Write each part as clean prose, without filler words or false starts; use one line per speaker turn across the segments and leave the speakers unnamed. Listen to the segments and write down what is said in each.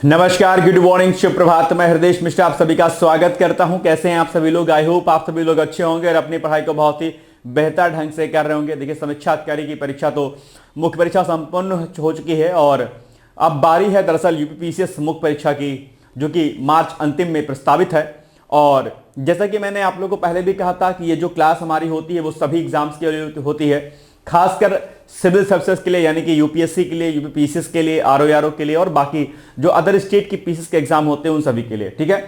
नमस्कार, good morning, शुभ प्रभात। मैं हृदय मिश्रा आप सभी का स्वागत करता हूं। कैसे हैं आप सभी लोग? आई होप आप सभी लोग अच्छे होंगे और अपनी पढ़ाई को बहुत ही बेहतर ढंग से कर रहे होंगे। देखिए, समीक्षा अधिकारी की परीक्षा तो मुख्य परीक्षा संपन्न हो चुकी है और अब बारी है दरअसल यूपीपीसीएस मुख्य परीक्षा की, जो कि मार्च अंतिम में प्रस्तावित है। और जैसा कि मैंने आप लोगों को पहले भी कहा था कि ये जो क्लास हमारी होती है वो सभी एग्जाम्स के लिए होती है, खासकर सिविल सर्विसेज के लिए, यानी कि यूपीएससी के लिए, यूपीपीसीएस के लिए, आरओआरओ के लिए और बाकी जो अदर स्टेट की पीसीएस के एग्जाम होते हैं उन सभी के लिए। ठीक है,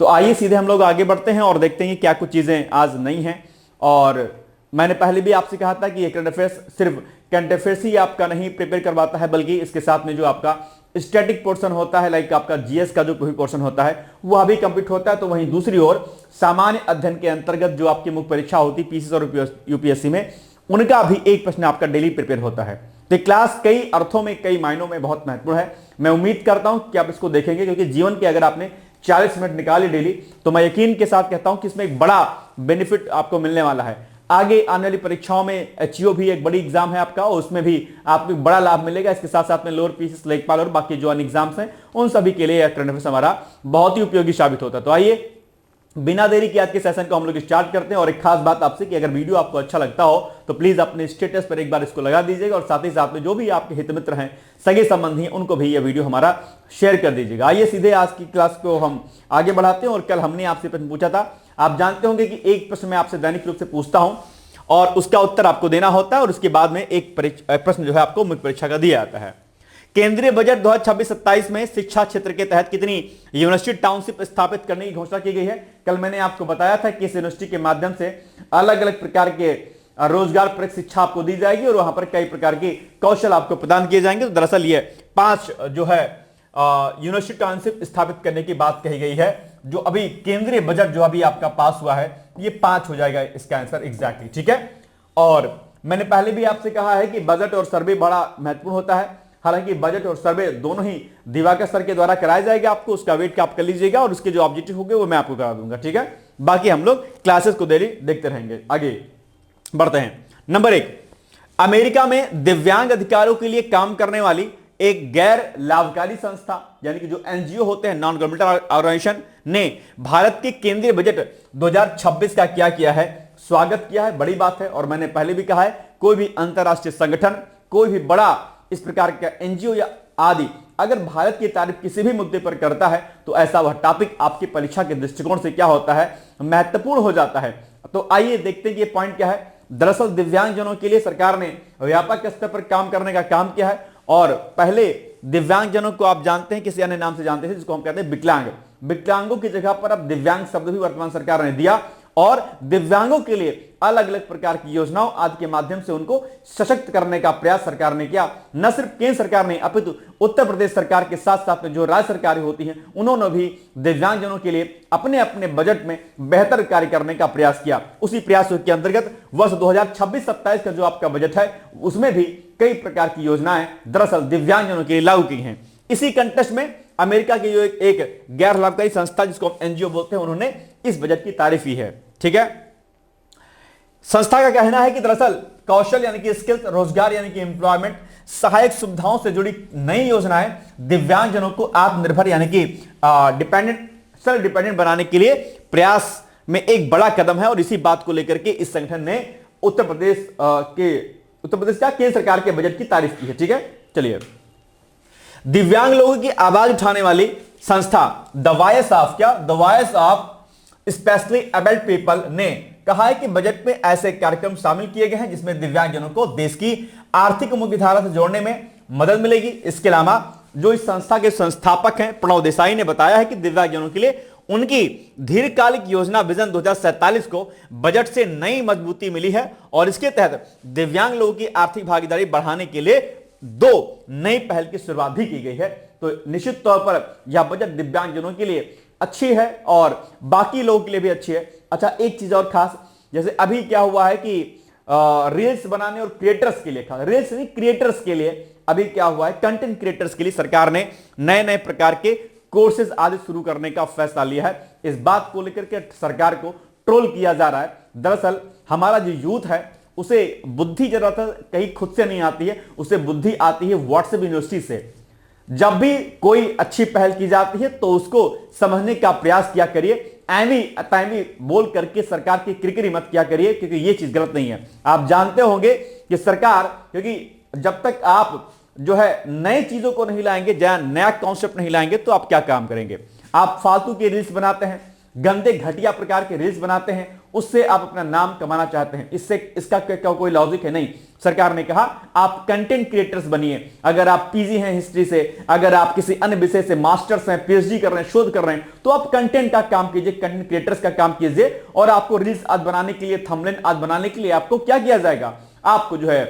तो आइए सीधे हम लोग आगे बढ़ते हैं और देखते हैं कि क्या कुछ चीजें आज नहीं हैं। और मैंने पहले भी आपसे कहा था कि ये करंट अफेयर्स सिर्फ करंट अफेयर्स ही आपका नहीं प्रिपेयर करवाता है, बल्कि इसके साथ में जो आपका स्टैटिक पोर्शन होता है, लाइक आपका जीएस का जो कोई पोर्शन होता है वह भी कंप्लीट होता है। तो वहीं दूसरी ओर सामान्य अध्ययन के अंतर्गत जो आपकी मुख्य परीक्षा होती है पीसीएस और यूपीएससी में, उनका भी एक प्रश्न आपका डेली प्रिपेयर होता है। तो क्लास कई अर्थों में, कई मायनों में बहुत महत्वपूर्ण है। मैं उम्मीद करता हूं कि आप इसको देखेंगे, क्योंकि जीवन के अगर आपने 40 मिनट निकाले डेली, तो मैं यकीन के साथ कहता हूं कि इसमें एक बड़ा बेनिफिट आपको मिलने वाला है। आगे आने वाली परीक्षाओं में एचईओ भी एक बड़ी एग्जाम है आपका, और उसमें भी आपको बड़ा लाभ मिलेगा। इसके साथ साथ में लोअर पीसीएस, लेखपाल और बाकी जो अन्य एग्जाम्स हैं उन सभी के लिए करंट अफेयर्स हमारा बहुत ही उपयोगी साबित होता है। तो आइए बिना देरी के आज के सेशन को हम लोग स्टार्ट करते हैं। और एक खास बात आपसे कि अगर वीडियो आपको अच्छा लगता हो तो प्लीज अपने स्टेटस पर एक बार इसको लगा दीजिएगा, और साथ ही साथ में जो भी आपके हित मित्र हैं, सगे संबंधी हैं, उनको भी यह वीडियो हमारा शेयर कर दीजिएगा। आइए सीधे आज की क्लास को हम आगे बढ़ाते हैं। और कल हमने आपसे प्रश्न पूछा था, आप जानते होंगे कि एक प्रश्न मैं आपसे दैनिक रूप से पूछता हूं और उसका उत्तर आपको देना होता है, और उसके बाद में एक प्रश्न जो है आपको मुख्य परीक्षा का दिया जाता है। केंद्रीय बजट 2026-27 में शिक्षा क्षेत्र के तहत कितनी यूनिवर्सिटी टाउनशिप स्थापित करने की घोषणा की गई है? कल मैंने आपको बताया था कि इस यूनिवर्सिटी के माध्यम से अलग अलग प्रकार के रोजगार परक शिक्षा आपको दी जाएगी और वहां पर कई प्रकार के कौशल आपको प्रदान किए जाएंगे। तो दरअसल ये 5 जो है यूनिवर्सिटी टाउनशिप स्थापित करने की बात कही गई है। जो अभी केंद्रीय बजट जो अभी आपका पास हुआ है, ये 5 हो जाएगा इसका आंसर एग्जैक्टली। ठीक है, और मैंने पहले भी आपसे कहा है कि बजट और सर्वे बड़ा महत्वपूर्ण होता है। हालांकि बजट और सर्वे दोनों ही दिवाकर सर के द्वारा कराया जाएगा, आपको उसका वेट आप कर लीजिएगा, और उसके जो ऑब्जेक्टिव होंगे वो मैं आपको करा दूंगा। ठीक है, बाकी हम लोग क्लासेस को डेली देखते रहेंगे। आगे बढ़ते हैं। नंबर 1, अमेरिका में दिव्यांग अधिकारों के लिए काम करने वाली एक गैर लाभकारी संस्था, यानी कि जो एनजीओ होते हैं, नॉन गवर्नमेंटल ऑर्गेनाइजेशन, ने भारत के केंद्रीय बजट 2026 का क्या किया है? स्वागत किया है। बड़ी बात है। और मैंने पहले भी कहा है, कोई भी अंतरराष्ट्रीय संगठन, कोई भी बड़ा इस प्रकार का एनजीओ या आदि अगर भारत की तारीफ किसी भी मुद्दे पर करता है तो ऐसा वह टॉपिक आपकी परीक्षा के दृष्टिकोण से क्या होता है? महत्वपूर्ण हो जाता है। तो आइए देखते हैं कि ये पॉइंट क्या है। दरअसल दिव्यांगजनों के लिए सरकार ने व्यापक स्तर पर काम करने का काम किया है। और पहले दिव्यांगजनों को आप जानते हैं, किसी अन्य नाम से जानते हैं, जिसको हम कहते हैं विकलांग। विकलांगों की जगह पर अब दिव्यांग शब्द भी वर्तमान सरकार ने दिया, और दिव्यांगों के लिए अलग अलग प्रकार की योजनाओं आदि के माध्यम से उनको सशक्त करने का प्रयास सरकार ने किया। न सिर्फ केंद्र सरकार ने, अपितु उत्तर प्रदेश सरकार के साथ साथ में जो राज्य सरकारें होती हैं, उन्होंने भी दिव्यांगजनों के लिए अपने अपने बजट में बेहतर कार्य करने का प्रयास किया। उसी प्रयास के अंतर्गत वर्ष 2026-27 का जो आपका बजट है, उसमें भी कई प्रकार की योजनाएं दरअसल दिव्यांगजनों के लिए लागू की हैं। इसी कंटेस्ट में अमेरिका की जो एक गैर लाभकारी संस्था, जिसको हम एनजीओ बोलते हैं, उन्होंने इस बजट की तारीफ की है। ठीक है, संस्था का कहना है कि दरअसल कौशल यानी कि स्किल्स, रोजगार यानी कि एम्प्लॉयमेंट, सहायक सुविधाओं से जुड़ी नई योजनाएं दिव्यांगजनों को आत्मनिर्भर यानी कि सेल्फ डिपेंडेंट बनाने के लिए प्रयास में एक बड़ा कदम है। और इसी बात को लेकर के इस संगठन ने उत्तर प्रदेश का केंद्र सरकार के बजट की तारीफ की है। ठीक है, चलिए। दिव्यांग लोगों की आवाज उठाने वाली संस्था the voice of specially abled people ने कहा है कि बजट में ऐसे कार्यक्रम शामिल किए गए हैं जिसमें दिव्यांगजनों को देश की आर्थिक मुख्यधारा से जोड़ने में मदद मिलेगी। इसके अलावा जो इस संस्था के संस्थापक हैं प्रणव देसाई ने बताया है कि दिव्यांगजनों के लिए उनकी दीर्घकालिक योजना विजन 2047 को बजट से नई मजबूती मिली है, और इसके तहत दिव्यांग लोगों की आर्थिक भागीदारी बढ़ाने के लिए 2 नई पहल की शुरुआत भी की गई है। तो निश्चित तौर पर यह बजट दिव्यांगजनों के लिए अच्छी है और बाकी लोगों के लिए भी अच्छी है। अच्छा, एक चीज और खास, जैसे अभी क्या हुआ है कि रील्स बनाने और क्रिएटर्स के लिए, रील्स नहीं क्रिएटर्स के लिए अभी क्या हुआ है, कंटेंट क्रिएटर्स के लिए सरकार ने नए नए प्रकार के कोर्सेज आदि शुरू करने का फैसला लिया है। इस बात को लेकर के सरकार को ट्रोल किया जा रहा है। दरअसल हमारा जो यूथ है उसे बुद्धि जरूरत कहीं खुद से नहीं आती है, उसे बुद्धि आती है व्हाट्सएप यूनिवर्सिटी से। जब भी कोई अच्छी पहल की जाती है तो उसको समझने का प्रयास किया करिए। एवी तैवी बोल करके सरकार की किरकिरी मत किया करिए, क्योंकि यह चीज गलत नहीं है। आप जानते होंगे कि सरकार, क्योंकि जब तक आप जो है नई चीजों को नहीं लाएंगे, नया कॉन्सेप्ट नहीं लाएंगे, तो आप क्या काम करेंगे। आप फालतू के रील्स बनाते हैं, गंदे घटिया प्रकार के रील्स बनाते हैं, उससे आप अपना नाम कमाना चाहते हैं। इससे इसका क्या कोई लॉजिक है? नहीं। सरकार ने कहा आप कंटेंट क्रिएटर्स बनिए। अगर आप पीजी हैं हिस्ट्री से, अगर आप किसी अन्य विषय से मास्टर्स हैं, पीएचडी कर रहे हैं, शोध कर रहे हैं, तो आप कंटेंट का काम कीजिए, कंटेंट क्रिएटर्स का काम कीजिए। और आपको रील्स आज बनाने के लिए, थंबनेल आज बनाने के लिए आपको क्या किया जाएगा? आपको जो है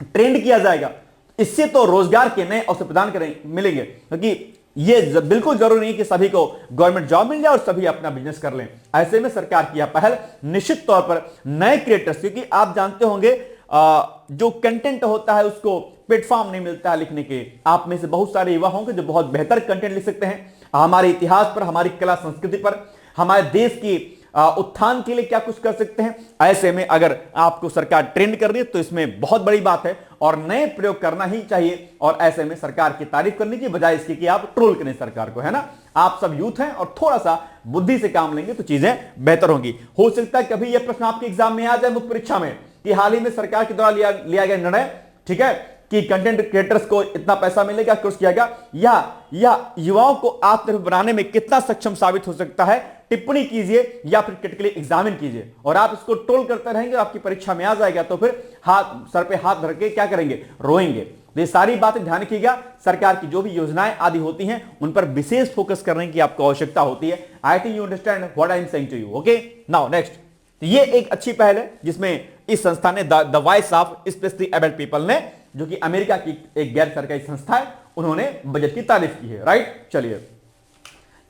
ट्रेंड किया जाएगा। इससे तो रोजगार के नए अवसर प्रदान मिलेंगे, क्योंकि ये बिल्कुल जरूरी नहीं कि सभी को गवर्नमेंट जॉब मिल जाए और सभी अपना बिजनेस कर लें। ऐसे में सरकार की यह पहल निश्चित तौर पर नए क्रिएटर्स, क्योंकि आप जानते होंगे जो कंटेंट होता है उसको प्लेटफॉर्म नहीं मिलता है लिखने के। आप में से बहुत सारे युवा होंगे जो बहुत बेहतर कंटेंट लिख सकते हैं, हमारे इतिहास पर, हमारी कला संस्कृति पर, हमारे देश की उत्थान के लिए क्या कुछ कर सकते हैं। ऐसे में अगर आपको सरकार ट्रेंड कर रही है तो इसमें बहुत बड़ी बात है और नए प्रयोग करना ही चाहिए। और ऐसे में सरकार की तारीफ करने की बजाय इसकी कि आप ट्रोल करें सरकार को, है ना। आप सब यूथ हैं और थोड़ा सा बुद्धि से काम लेंगे तो चीजें बेहतर होंगी। हो सकता है कभी यह प्रश्न आपके एग्जाम में आ जाए, मुख्य परीक्षा में, कि हाल ही में सरकार के द्वारा लिया गया निर्णय, ठीक है, कि कंटेंट क्रिएटर्स को इतना पैसा मिलेगा, कोर्स किया गया, या युवाओं को आत्मनिर्भर बनाने में कितना सक्षम साबित हो सकता है, टिप्पणी कीजिए या फिर क्रिटिकली एग्जामिन कीजिए। और आप इसको ट्रोल करते रहेंगे, आपकी परीक्षा में आ जाएगा तो फिर सर पे हाथ धर के क्या करेंगे? रोएंगे। ये सारी बातें ध्यान रखिएगा। सरकार की जो भी योजनाएं आदि होती हैं उन पर विशेष फोकस करने की आपको आवश्यकता होती है। I think you understand what I am saying to you. Okay, now next, ये एक अच्छी पहल है जिसमें इस संस्था ने the voice of specially abled people ने, जो कि अमेरिका की एक गैर सरकारी संस्था है, उन्होंने बजट की तारीफ की है। राइट, चलिए।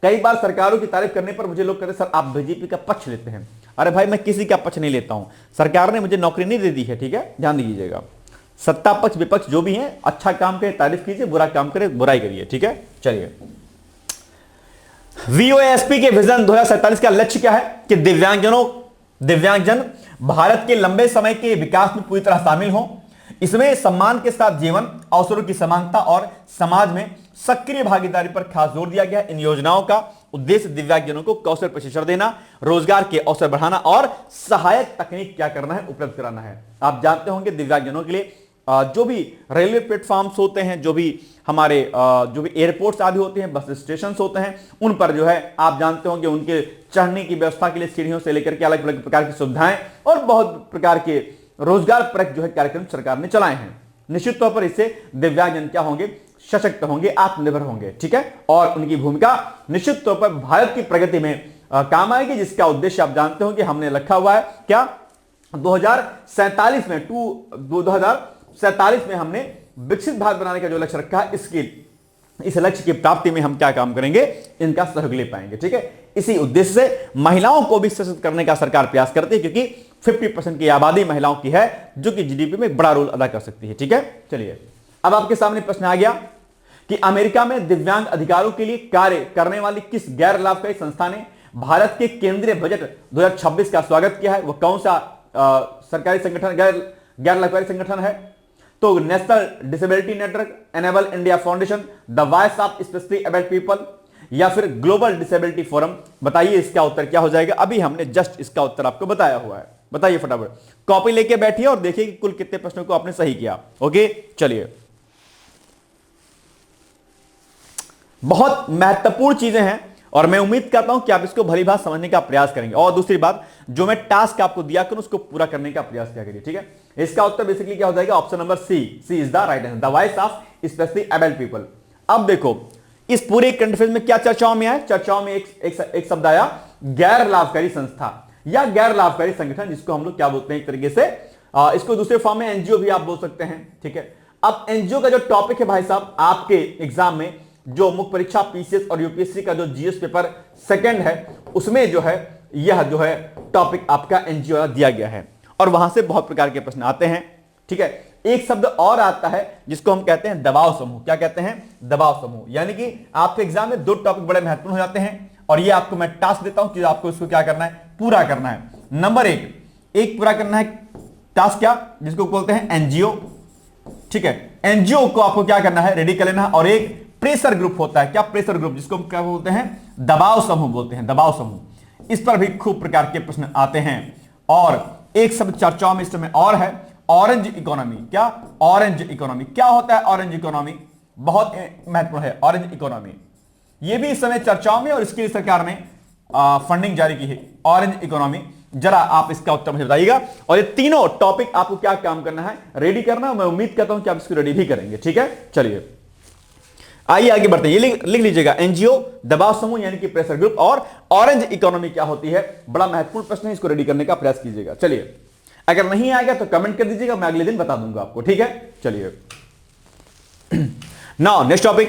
कई बार सरकारों की तारीफ करने पर मुझे लोग कहते हैं सर आप बीजेपी का पक्ष लेते हैं। अरे भाई, मैं किसी का पक्ष नहीं लेता हूं। सरकार ने मुझे नौकरी नहीं दे दी है, ठीक है, ध्यान दीजिएगा। सत्ता पक्ष विपक्ष जो भी है, अच्छा काम करे तारीफ कीजिए, बुरा काम करे बुराई करिए, ठीक है। चलिए, वीओएसपी के विजन 2047 का लक्ष्य क्या है कि दिव्यांगजन भारत के लंबे समय के विकास में पूरी तरह शामिल हों। इसमें सम्मान के साथ जीवन, अवसरों की समानता और समाज में सक्रिय भागीदारी पर खास जोर दिया गया। इन योजनाओं का उद्देश्य दिव्यांगजनों को कौशल प्रशिक्षण देना, रोजगार के अवसर बढ़ाना और सहायक तकनीक क्या करना है, उपलब्ध कराना है। आप जानते होंगे दिव्यांगजनों के लिए जो भी रेलवे प्लेटफॉर्म्स होते हैं, जो भी हमारे जो भी एयरपोर्ट्स आदि होते हैं, बस स्टेशन होते हैं, उन पर जो है आप जानते होंगे उनके चढ़ने की व्यवस्था के लिए सीढ़ियों से लेकर के अलग अलग प्रकार की सुविधाएं और बहुत प्रकार के रोजगार परक जो है कार्यक्रम सरकार ने चलाए हैं। निश्चित तौर पर इससे दिव्यांगजन क्या होंगे? सशक्त होंगे, आत्मनिर्भर होंगे, ठीक है। और उनकी भूमिका निश्चित तौर पर भारत की प्रगति में काम आएगी, जिसका उद्देश्य आप जानते हो कि हमने रखा हुआ है क्या, 2047 में हमने विकसित भारत बनाने का जो लक्ष्य रखा है, इस लक्ष्य की प्राप्ति में हम क्या काम करेंगे? इनका सहयोग ले पाएंगे, ठीक है। इसी उद्देश्य से महिलाओं को भी सशक्त करने का सरकार प्रयास करती है, क्योंकि 50% की आबादी महिलाओं की है, जो कि जीडीपी में बड़ा रोल अदा कर सकती है, ठीक है। चलिए, अब आपके सामने प्रश्न आ गया कि अमेरिका में दिव्यांग अधिकारों के लिए कार्य करने वाली किस गैर लाभकारी संस्था ने भारत के केंद्रीय बजट 2026 का स्वागत किया है? वह कौन सा सरकारी संगठन, गैर लाभकारी संगठन है? तो national disability network, enable India foundation, the voice of specially abled people, या फिर ग्लोबल डिसेबिलिटी फोरम। बताइए इसका उत्तर क्या हो जाएगा? अभी हमने जस्ट इसका उत्तर आपको बताया हुआ है, बताइए फटाफट। कॉपी लेके बैठिए और देखिए कि कुल कितने प्रश्नों को आपने सही किया। ओके, चलिए। बहुत महत्वपूर्ण चीजें हैं और मैं उम्मीद करता हूं कि आप इसको भली भांति समझने का प्रयास करेंगे। और दूसरी बात, जो मैं टास्क आपको दिया करूं उसको पूरा करने का प्रयास किया करिए, ठीक है। इसका उत्तर बेसिकली क्या हो जाएगा? Option number C is the right answer, the voice of specially abled people. अब देखो, इस पूरे करंट अफेयर्स में क्या चर्चाओं में आया? चर्चाओं में एक शब्द आया, गैर लाभकारी संस्था या गैर लाभकारी संगठन, जिसको हम लोग क्या बोलते हैं एक तरीके से, इसको दूसरे फॉर्म में एनजीओ भी आप बोल सकते हैं, ठीक है। अब एनजीओ का जो टॉपिक है भाई साहब, आपके एग्जाम में जो मुख्य परीक्षा पीसीएस और यूपीएससी का जो जीएस पेपर सेकंड है, उसमें जो है यह जो है टॉपिक आपका एनजीओ दिया गया है और वहां से बहुत प्रकार के प्रश्न आते हैं, ठीक है। एक शब्द और आता है जिसको हम कहते हैं दबाव समूह। क्या कहते हैं? दबाव समूह। यानी कि आपके एग्जाम में दो टॉपिक बड़े महत्वपूर्ण हो जाते हैं और ये आपको मैं टास्क देता हूं कि आपको इसको क्या करना है? पूरा करना है। नंबर एक पूरा करना है टास्क, क्या जिसको बोलते हैं एनजीओ, ठीक है। एनजीओ को आपको क्या करना है? रेडी कर लेना है। और एक प्रेशर ग्रुप होता है। क्या प्रेशर ग्रुप, जिसको हम क्या बोलते हैं, दबाव समूह बोलते हैं, दबाव समूह। इस पर भी खूब प्रकार के प्रश्न आते हैं। और एक शब्द चर्चाओं में इस समय और है, ऑरेंज इकोनॉमी। क्या, ऑरेंज इकोनॉमी। क्या होता है ऑरेंज इकोनॉमी, बहुत महत्वपूर्ण है ऑरेंज इकोनॉमी। यह भी इस समय चर्चाओं में, और इसके लिए सरकार ने फंडिंग जारी की है, ऑरेंज इकोनॉमी। जरा आप इसका उत्तर मुझे बताइएगा। और ये तीनों टॉपिक आपको क्या काम करना है, रेडी करना। मैं उम्मीद करता हूं कि आप इसको रेडी भी करेंगे। ठीक है, चलिए आइए आगे बढ़ते हैं। ये लिख लीजिएगा, एनजीओ, दबाव समूह यानी कि प्रेशर ग्रुप, और ऑरेंज इकोनॉमी क्या होती है। बड़ा महत्वपूर्ण प्रश्न है, इसको रेडी करने का प्रयास कीजिएगा। चलिए, अगर नहीं आएगा तो कमेंट कर दीजिएगा, मैं अगले दिन बता दूंगा आपको। ठीक है, चलिए नाउ नेक्स्ट टॉपिक।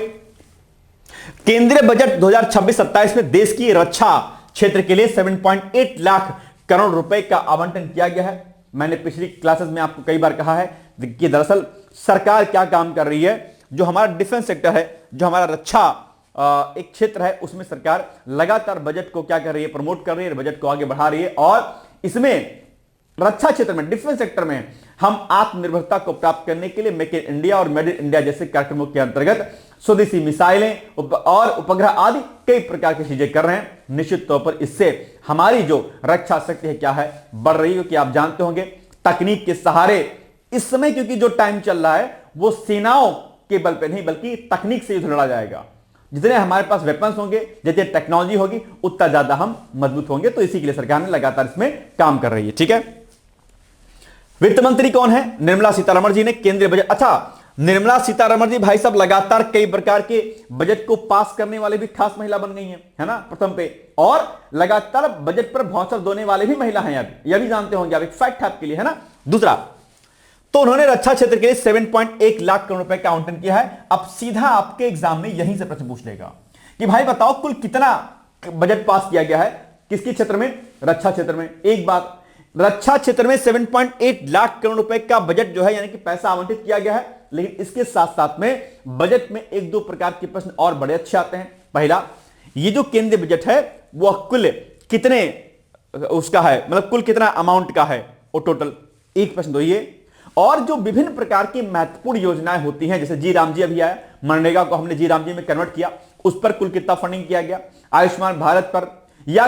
केंद्रीय बजट 2026-27 में देश की रक्षा क्षेत्र के लिए 7.8 लाख करोड़ रुपए का आवंटन किया गया है। मैंने पिछली क्लासेस में आपको कई बार कहा है कि दरअसल सरकार क्या काम कर रही है। जो हमारा डिफेंस सेक्टर है, जो हमारा रक्षा एक क्षेत्र है, उसमें सरकार लगातार बजट को क्या कर रही है, प्रमोट कर रही है, बजट को आगे बढ़ा रही है। और इसमें रक्षा क्षेत्र में, डिफेंस सेक्टर में हम आत्मनिर्भरता को प्राप्त करने के लिए मेक इन इंडिया और मेड इन इंडिया जैसे कार्यक्रमों के अंतर्गत स्वदेशी मिसाइलें और उपग्रह आदि कई प्रकार की चीजें कर रहे हैं। निश्चित तौर पर इससे हमारी जो रक्षा शक्ति है क्या है, बढ़ रही है। कि आप जानते होंगे तकनीक के सहारे इस समय, क्योंकि जो टाइम चल रहा है वो सेनाओं के बल पे नहीं बल्कि तकनीक से युद्ध लड़ा जाएगा। जितने हमारे पास वेपन्स होंगे, जितनी टेक्नोलॉजी होगी, उतना ज्यादा हम मजबूत होंगे। तो इसी के लिए सरकार ने लगातार इसमें काम कर रही है। ठीक है, वित्त मंत्री कौन है, निर्मला सीतारमण जी ने केंद्रीय बजट। अच्छा, निर्मला सीतारमण जी भाई साहब लगातार कई प्रकार के बजट को पास करने वाले भी खास महिला बन गई हैं, है ना, प्रथम पे। और लगातार बजट पर भौंसर देने वाले भी महिला हैं, यह भी जानते होंगे आप, एक फैक्ट है आपके लिए, है ना। दूसरा, तो उन्होंने रक्षा क्षेत्र के लिए 7.1 लाख करोड़ रुपए का आवंटन किया है। अब सीधा आपके एग्जाम में यहीं से प्रश्न पूछ लेगा कि भाई बताओ कुल कितना बजट पास किया गया है, किसके क्षेत्र में, रक्षा क्षेत्र में। एक बात, रक्षा क्षेत्र में 7.8 लाख करोड़ रुपए का बजट जो है यानी कि पैसा आवंटित किया गया है। लेकिन इसके साथ साथ में बजट में एक दो प्रकार के प्रश्न और बड़े अच्छे आते हैं। पहला, ये जो केंद्रीय बजट है वह कुल कितने उसका है, मतलब कुल कितना अमाउंट का है वो टोटल, एक प्रश्न तो ये। और जो विभिन्न प्रकार की महत्वपूर्ण योजनाएं होती हैं, जैसे जी राम जी अभी आया, मनरेगा को हमने जी राम जी में कन्वर्ट किया, उस पर कुल कितना फंडिंग किया गया, आयुष्मान भारत पर, या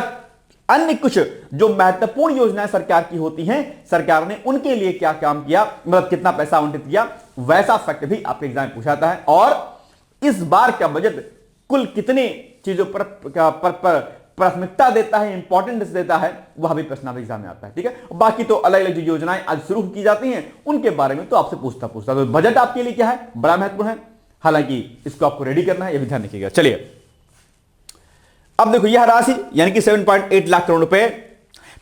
अन्य कुछ जो महत्वपूर्ण योजनाएं सरकार की होती हैं, सरकार ने उनके लिए क्या काम किया, मतलब कितना पैसा आवंटित किया, वैसा फैक्ट भी आपके एग्जाम में पूछाता है। और इस बार का बजट कुल कितने चीजों पर प्राथमिकता देता है, इंपॉर्टेंस देता है, वह भी प्रश्न आपके एग्जाम में आता है। ठीक है, बाकी तो अलग अलग जो योजनाएं आज शुरू की जाती हैं उनके बारे में तो आपसे पूछता तो बजट आपके लिए क्या है, बड़ा महत्वपूर्ण है। हालांकि इसको आपको रेडी करना है, यह भी ध्यान रखिएगा। चलिए अब देखो, यह राशि यानी कि 7.8 लाख करोड़ रुपए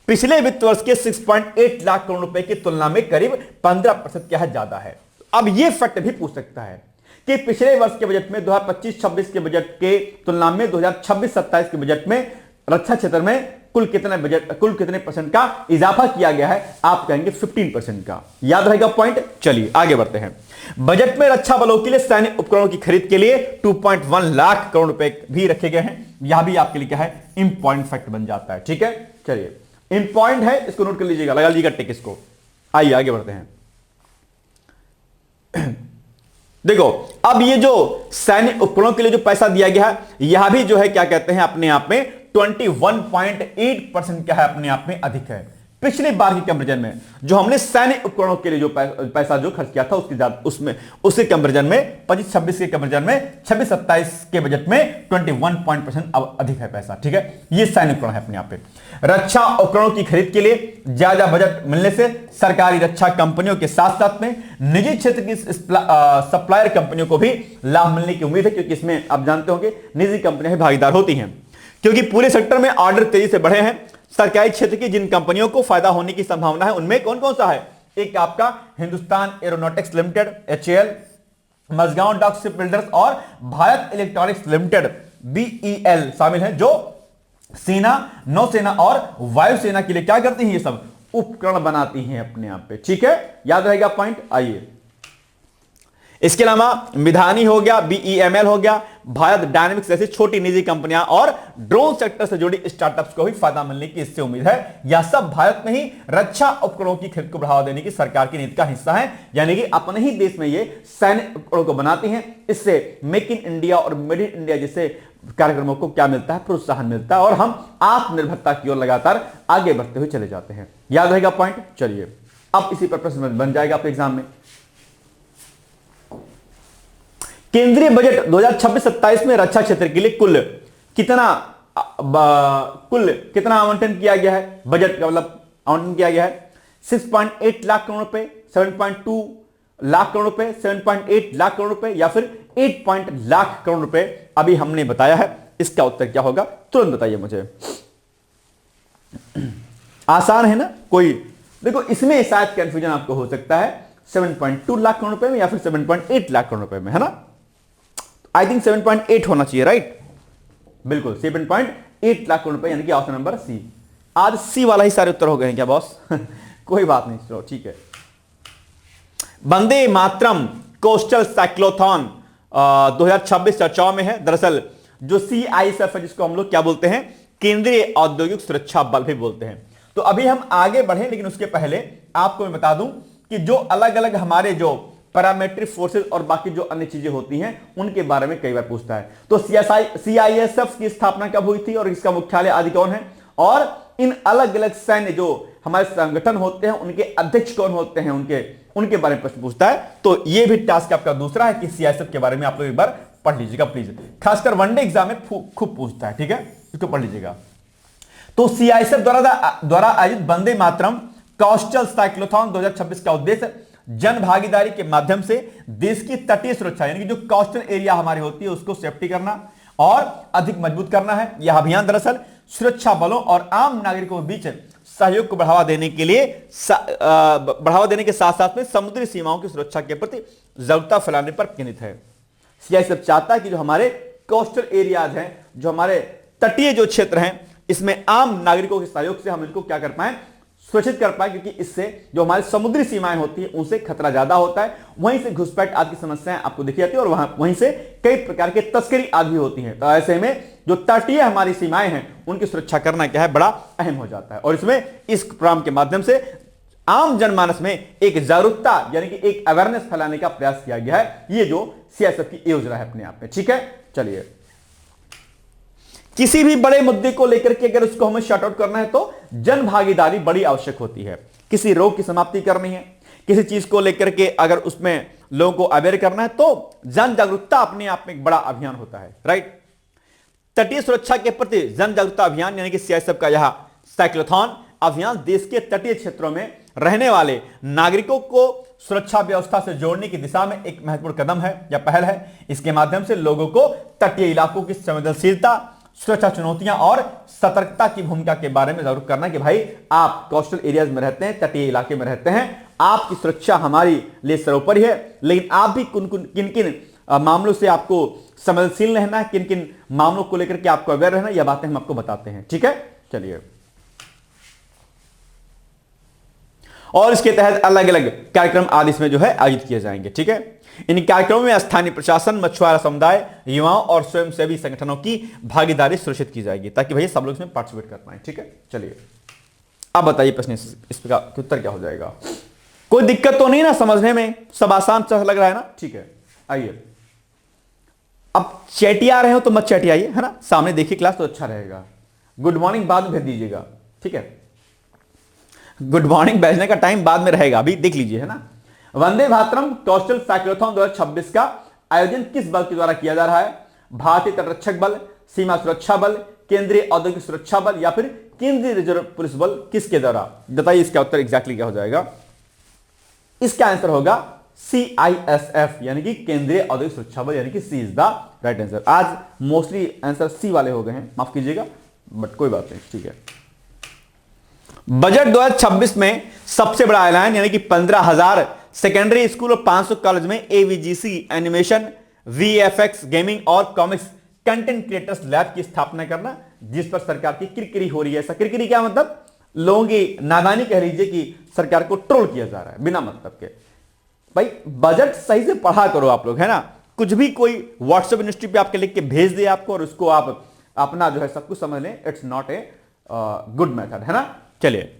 पिछले वित्त वर्ष के 6.8 लाख करोड़ रुपए की तुलना में करीब 15% क्या है, ज्यादा है। अब यह फैक्ट भी पूछ सकता है कि पिछले वर्ष के बजट में 2025-26 के बजट के तुलना में 2026-27 के बजट में रक्षा क्षेत्र में कुल कितने परसेंट का इजाफा किया गया है। आप कहेंगे 15% का। याद रहेगा पॉइंट। चलिए आगे बढ़ते हैं। बजट में रक्षा बलों के लिए सैन्य उपकरणों की खरीद के लिए 2.1 लाख करोड़ रुपए भी रखे गए हैं। यह भी आपके लिए क्या है, इंपॉर्टेंट फैक्ट बन जाता है। ठीक है, चलिए इंपॉर्टेंट है, इसको नोट कर लीजिएगा, लगा लीजिएगा टिक इसको। आइए आगे बढ़ते हैं। देखो, अब ये जो सैन्य उपकरणों के लिए जो पैसा दिया गया है, यह भी जो है क्या कहते हैं, अपने आप में 21.8% क्या है, अपने आप में अधिक है। पिछले बार के कंपैरिजन में जो हमने सैन्य उपकरणों के लिए जो पैसा जो खर्च किया था उसके ज्यादा, उसमें उसके कंपैरिजन में 25-26 के कंपैरिजन में 26-27 के बजट में 21% अधिक है पैसा। ठीक है, ये सैन्य उपकरण है अपने आप पे। रक्षा उपकरणों की खरीद के लिए ज्यादा बजट मिलने से सरकारी रक्षा कंपनियों के साथ साथ में निजी क्षेत्र की सप्लायर कंपनियों को भी लाभ मिलने की उम्मीद है, क्योंकि इसमें आप जानते होंगे निजी कंपनियां भागीदार होती हैं। क्योंकि पूरे सेक्टर में ऑर्डर तेजी से बढ़े हैं। सरकारी क्षेत्र की जिन कंपनियों को फायदा होने की संभावना है उनमें कौन कौन सा है, एक आपका Hindustan aeronautics limited HAL, Mazagon dock ship builders और भारत इलेक्ट्रॉनिक्स लिमिटेड BEL शामिल हैं, जो सेना, नौसेना और वायुसेना के लिए क्या करती हैं, ये सब उपकरण बनाती हैं अपने आप पे। ठीक है, याद रहेगा पॉइंट। आइए इसके अलावा मिधानी हो गया, BEML हो गया, भारत डायनेमिक्स जैसी छोटी निजी कंपनियां और ड्रोन सेक्टर से जुड़ी स्टार्टअप्स को भी फायदा मिलने की इससे उम्मीद है। यह सब भारत में ही रक्षा उपकरणों की खरीद को बढ़ावा देने की सरकार की नीति का हिस्सा है, यानी कि अपने ही देश में ये सैन्य उपकरणों को बनाती हैं। इससे मेक इन इंडिया और मेड इन इंडिया जैसे कार्यक्रमों को क्या मिलता है, प्रोत्साहन मिलता है और हम आत्मनिर्भरता की ओर लगातार आगे बढ़ते हुए चले जाते हैं। याद रहेगा पॉइंट। चलिए अब इसी पर प्रश्न बन जाएगा आपके एग्जाम में। केंद्रीय बजट 2026-27 में रक्षा क्षेत्र के लिए कुल कितना आवंटन किया गया है? बजट का मतलब आवंटन किया गया है 6.8 लाख करोड़ रुपए, 7.2 लाख करोड़ रुपए, 7.8 लाख करोड़ रुपए या फिर 8 लाख करोड़ रुपए अभी हमने बताया है। इसका उत्तर क्या होगा तुरंत बताइए मुझे। आसान है ना? कोई देखो इसमें शायद कंफ्यूजन आपको हो सकता है 7.2 लाख करोड़ रुपए में या फिर 7.8 लाख करोड़ रुपए में, है ना? आई थिंक 7.8 होना चाहिए, राइट? बिल्कुल 7.8 लाख करोड़ रुपए, यानी कि ऑप्शन नंबर सी। आज सी वाला ही सारे उत्तर हो गए हैं क्या बॉस? कोई बात नहीं, चलो ठीक है। वंदे मातरम कोस्टल साइक्लोथॉन 2026 चर्चाओं में है। दरअसल जो CISF है, जिसको हम लोग क्या बोलते हैं, केंद्रीय औद्योगिक सुरक्षा बल भी बोलते हैं। तो अभी हम आगे बढ़े, लेकिन उसके पहले आपको मैं बता दूं कि जो अलग अलग हमारे जो पैरामिलिट्री फोर्सेस और बाकी जो अन्य चीजें होती हैं उनके बारे में कई बार पूछता है। तो CISF की स्थापना कब हुई थी और इसका मुख्यालय आदि कौन है, और इन अलग अलग सैन्य जो हमारे संगठन होते हैं उनके अध्यक्ष कौन होते हैं, उनके बारे में प्रश्न पूछता है। तो यह भी टास्क आपका दूसरा है कि CISF के बारे में आप लोग एक बार पढ़ लीजिएगा प्लीज, खासकर वनडे एग्जाम में खूब पूछता है, ठीक है? इसको पढ़ लीजिएगा। तो CISF द्वारा आयोजित वंदे मातरम कोस्टल साइक्लोथॉन 2026 का उद्देश्य जन भागीदारी के माध्यम से देश की तटीय सुरक्षा, यानी कि जो कोस्टल एरिया हमारी होती है उसको सेफ्टी करना और अधिक मजबूत करना है। यह अभियान दरअसल सुरक्षा बलों और आम नागरिकों के बीच सहयोग को बढ़ावा देने के साथ साथ में समुद्री सीमाओं की सुरक्षा के प्रति जागरूकता फैलाने पर केंद्रित है। CISF चाहता है कि जो हमारे कोस्टल एरियाज हैं, जो हमारे तटीय जो क्षेत्र हैं, इसमें आम नागरिकों के सहयोग से हम इनको क्या कर पाए, सुरक्षित कर पाए, क्योंकि इससे जो हमारी समुद्री सीमाएं होती हैं उनसे खतरा ज्यादा होता है, वहीं से घुसपैठ आदि की समस्याएं आपको दिखी जाती है और वहीं से कई प्रकार के तस्करी आदि होती है। तो ऐसे में जो तटीय हमारी सीमाएं हैं उनकी सुरक्षा करना क्या है, बड़ा अहम हो जाता है। और इसमें इस प्रोग्राम के माध्यम से आम जनमानस में एक जागरूकता यानी कि एक अवेयरनेस फैलाने का प्रयास किया गया है। ये जो CISF की योजना है अपने आप में, ठीक है? चलिए, किसी भी बड़े मुद्दे को लेकर के अगर उसको हमें शॉर्ट आउट करना है तो जन भागीदारी बड़ी आवश्यक होती है। किसी रोग की समाप्ति करनी है, किसी चीज को लेकर के अगर उसमें लोगों को अवेयर करना है तो जन जागरूकता अपने आप में एक बड़ा अभियान होता है, राइट? तटीय सुरक्षा के प्रति जन जागरूकता अभियान यानी कि CISF का यह साइक्लोथॉन अभियान देश के तटीय क्षेत्रों में रहने वाले नागरिकों को सुरक्षा व्यवस्था से जोड़ने की दिशा में एक महत्वपूर्ण कदम है या पहल है। इसके माध्यम से लोगों को तटीय इलाकों की संवेदनशीलता, सुरक्षा चुनौतियां और सतर्कता की भूमिका के बारे में जागरूक करना कि भाई आप कोस्टल एरियाज में रहते हैं, तटीय इलाके में रहते हैं, आपकी सुरक्षा हमारी लिए सर्वोपरि है, लेकिन आप भी किन किन मामलों से आपको संवेदनशील रहना है, किन किन मामलों को लेकर के आपको अवेयर रहना है, यह बातें हम आपको बताते हैं, ठीक है? चलिए, और इसके तहत अलग अलग कार्यक्रम आदि इसमें जो है आयोजित किए जाएंगे, ठीक है? इन कार्यक्रमों में स्थानीय प्रशासन, मछुआरा समुदाय, युवाओं और स्वयंसेवी संगठनों की भागीदारी सुनिश्चित की जाएगी ताकि भैया सब लोग इसमें पार्टिसिपेट कर पाए, ठीक है? चलिए, अब बताइए प्रश्न इसका उत्तर क्या हो जाएगा? कोई दिक्कत तो नहीं ना समझने में? सब आसान सा लग रहा है ना? ठीक है, आइए। अब चैटिया रहे हो तो मत चैटियाइए, है ना? सामने देखिए क्लास तो अच्छा रहेगा। गुड मॉर्निंग बाद में भेज दीजिएगा, ठीक है? गुड मॉर्निंग भेजने का टाइम बाद में रहेगा, अभी देख लीजिए, है ना? वंदे मातरम कोस्टल साइक्लोथॉन 2026 का आयोजन किस बल के द्वारा किया जा रहा है? भारतीय तटरक्षक बल, सीमा सुरक्षा बल, केंद्रीय औद्योगिक सुरक्षा बल या फिर केंद्रीय रिजर्व पुलिस बल, किसके द्वारा? बताइए इसका उत्तर एग्जैक्टली क्या हो जाएगा? इसका आंसर होगा CISF यानी कि केंद्रीय औद्योगिक सुरक्षा बल, यानी कि सी इज द राइट आंसर। आज मोस्टली आंसर सी वाले हो गए हैं, माफ कीजिएगा, बट कोई बात नहीं, ठीक है। बजट 2026 में सबसे बड़ा ऐलान यानी कि 15,000 सेकेंडरी स्कूल और 500 कॉलेज में AVGC एनिमेशन, VFX, गेमिंग और कॉमिक्स कंटेंट क्रिएटर्स लैब की स्थापना करना, जिस पर सरकार की किरकिरी हो रही है। ऐसा किरकिरी क्या मतलब? लोगों की नादानी कह लीजिए कि सरकार को ट्रोल किया जा रहा है बिना मतलब के। भाई बजट सही से पढ़ा करो आप लोग, है ना। कुछ भी कोई व्हाट्सएप यूनिवर्सिटी पे आपके लिख के भेज दे आपको और उसको आप अपना जो है सब कुछ समझ लें, it's not a good method, है ना। चलिए,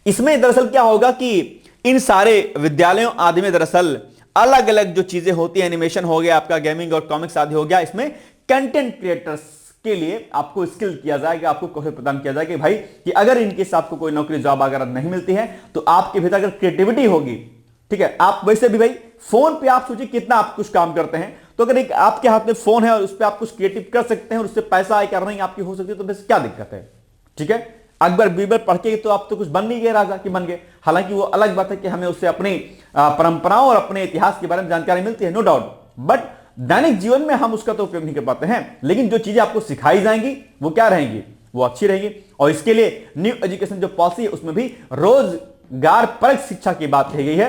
इसमें दरअसल क्या होगा कि इन सारे विद्यालयों आदि में दरअसल अलग अलग जो चीजें होती है, एनिमेशन हो गया आपका, गेमिंग और कॉमिक्स आदि हो गया, इसमें कंटेंट क्रिएटर्स के लिए आपको स्किल किया जाएगा, आपको कौशल प्रदान किया जाएगा भाई कि अगर इनके साथ आपको कोई नौकरी जॉब अगर नहीं मिलती है तो आपके भीतर अगर क्रिएटिविटी होगी, ठीक है। आप वैसे भी भाई फोन पे आप सोचिए कितना आप कुछ काम करते हैं, तो अगर एक आपके हाथ में फोन है और उस पर आप कुछ क्रिएटिव कर सकते हैं और उससे पैसा आय करनी आपकी हो सकती है, तो बस क्या दिक्कत है, ठीक है। अकबर बीरबल पढ़ के तो आप तो कुछ बन नहीं गए, राजा की बन गए। हालांकि वो अलग बात है कि हमें उससे अपनी परंपराओं और अपने इतिहास के बारे में जानकारी मिलती है, नो डाउट, बट दैनिक जीवन में हम उसका तो उपयोग नहीं कर पाते हैं। लेकिन जो चीजें आपको सिखाई जाएंगी वो क्या रहेंगी, वो अच्छी रहेगी। और इसके लिए न्यू एजुकेशन जो पॉलिसी है उसमें भी रोजगार परक शिक्षा की बात कही गई है,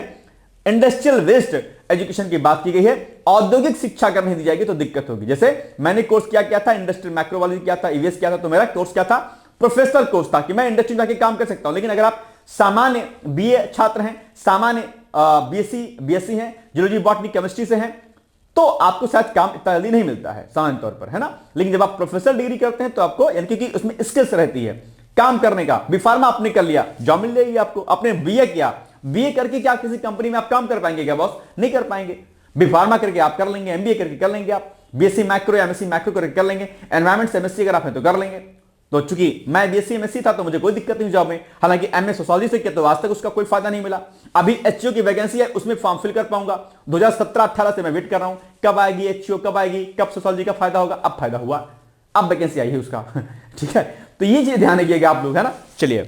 इंडस्ट्रियल बेस्ड एजुकेशन की बात की गई है। औद्योगिक शिक्षा अगर नहीं दी जाएगी तो दिक्कत होगी। जैसे मैंने कोर्स किया था, इंडस्ट्रियल माइक्रोबायोलॉजी किया था, ईवीएस किया था, तो मेरा कोर्स क्या था, प्रोफेशनल कोर्स था कि मैं इंडस्ट्री में जाके काम कर सकता हूं। लेकिन अगर आप सामान्य बीए छात्र हैं, सामान्य बीएससी हैं, जियोलॉजी बॉटनी केमिस्ट्री से हैं, तो आपको शायद काम इतना जल्दी नहीं मिलता है सामान्य तौर पर, है ना। लेकिन जब आप प्रोफेसर डिग्री करते हैं तो आपको यानी कि उसमें स्किल्स रहती है काम करने का। बी फार्मा आपने कर लिया, जॉब मिल जाएगी आपको। आपने बीए किया, बीए करके क्या किसी कंपनी में आप काम कर पाएंगे क्या बॉस? नहीं कर पाएंगे। बी फार्मा करके आप कर लेंगे, एमबीए करके कर लेंगे, आप बीएससी माइक्रो या एमएससी माइक्रो करके कर लेंगे, एनवायरमेंट से एमएससी अगर आप हैं तो कर लेंगे। तो चूंकि मैं बीएससी एमएससी था तो मुझे कोई दिक्कत नहीं जॉब में। हालांकि एमए सोशियोलॉजी से किया तो आज तक उसका कोई फायदा नहीं मिला। अभी एचओ की वैकेंसी है, उसमें फॉर्म फिल कर पाऊंगा। 2017-18 से मैं वेट कर रहा हूं कब आएगी एचओ, कब आएगी, कब सोशियोलॉजी का फायदा होगा। अब फायदा हुआ, अब वैकेंसी आई है उसका ठीक है, तो ये चीज ध्यान रखिएगा आप लोग, है ना। चलिए,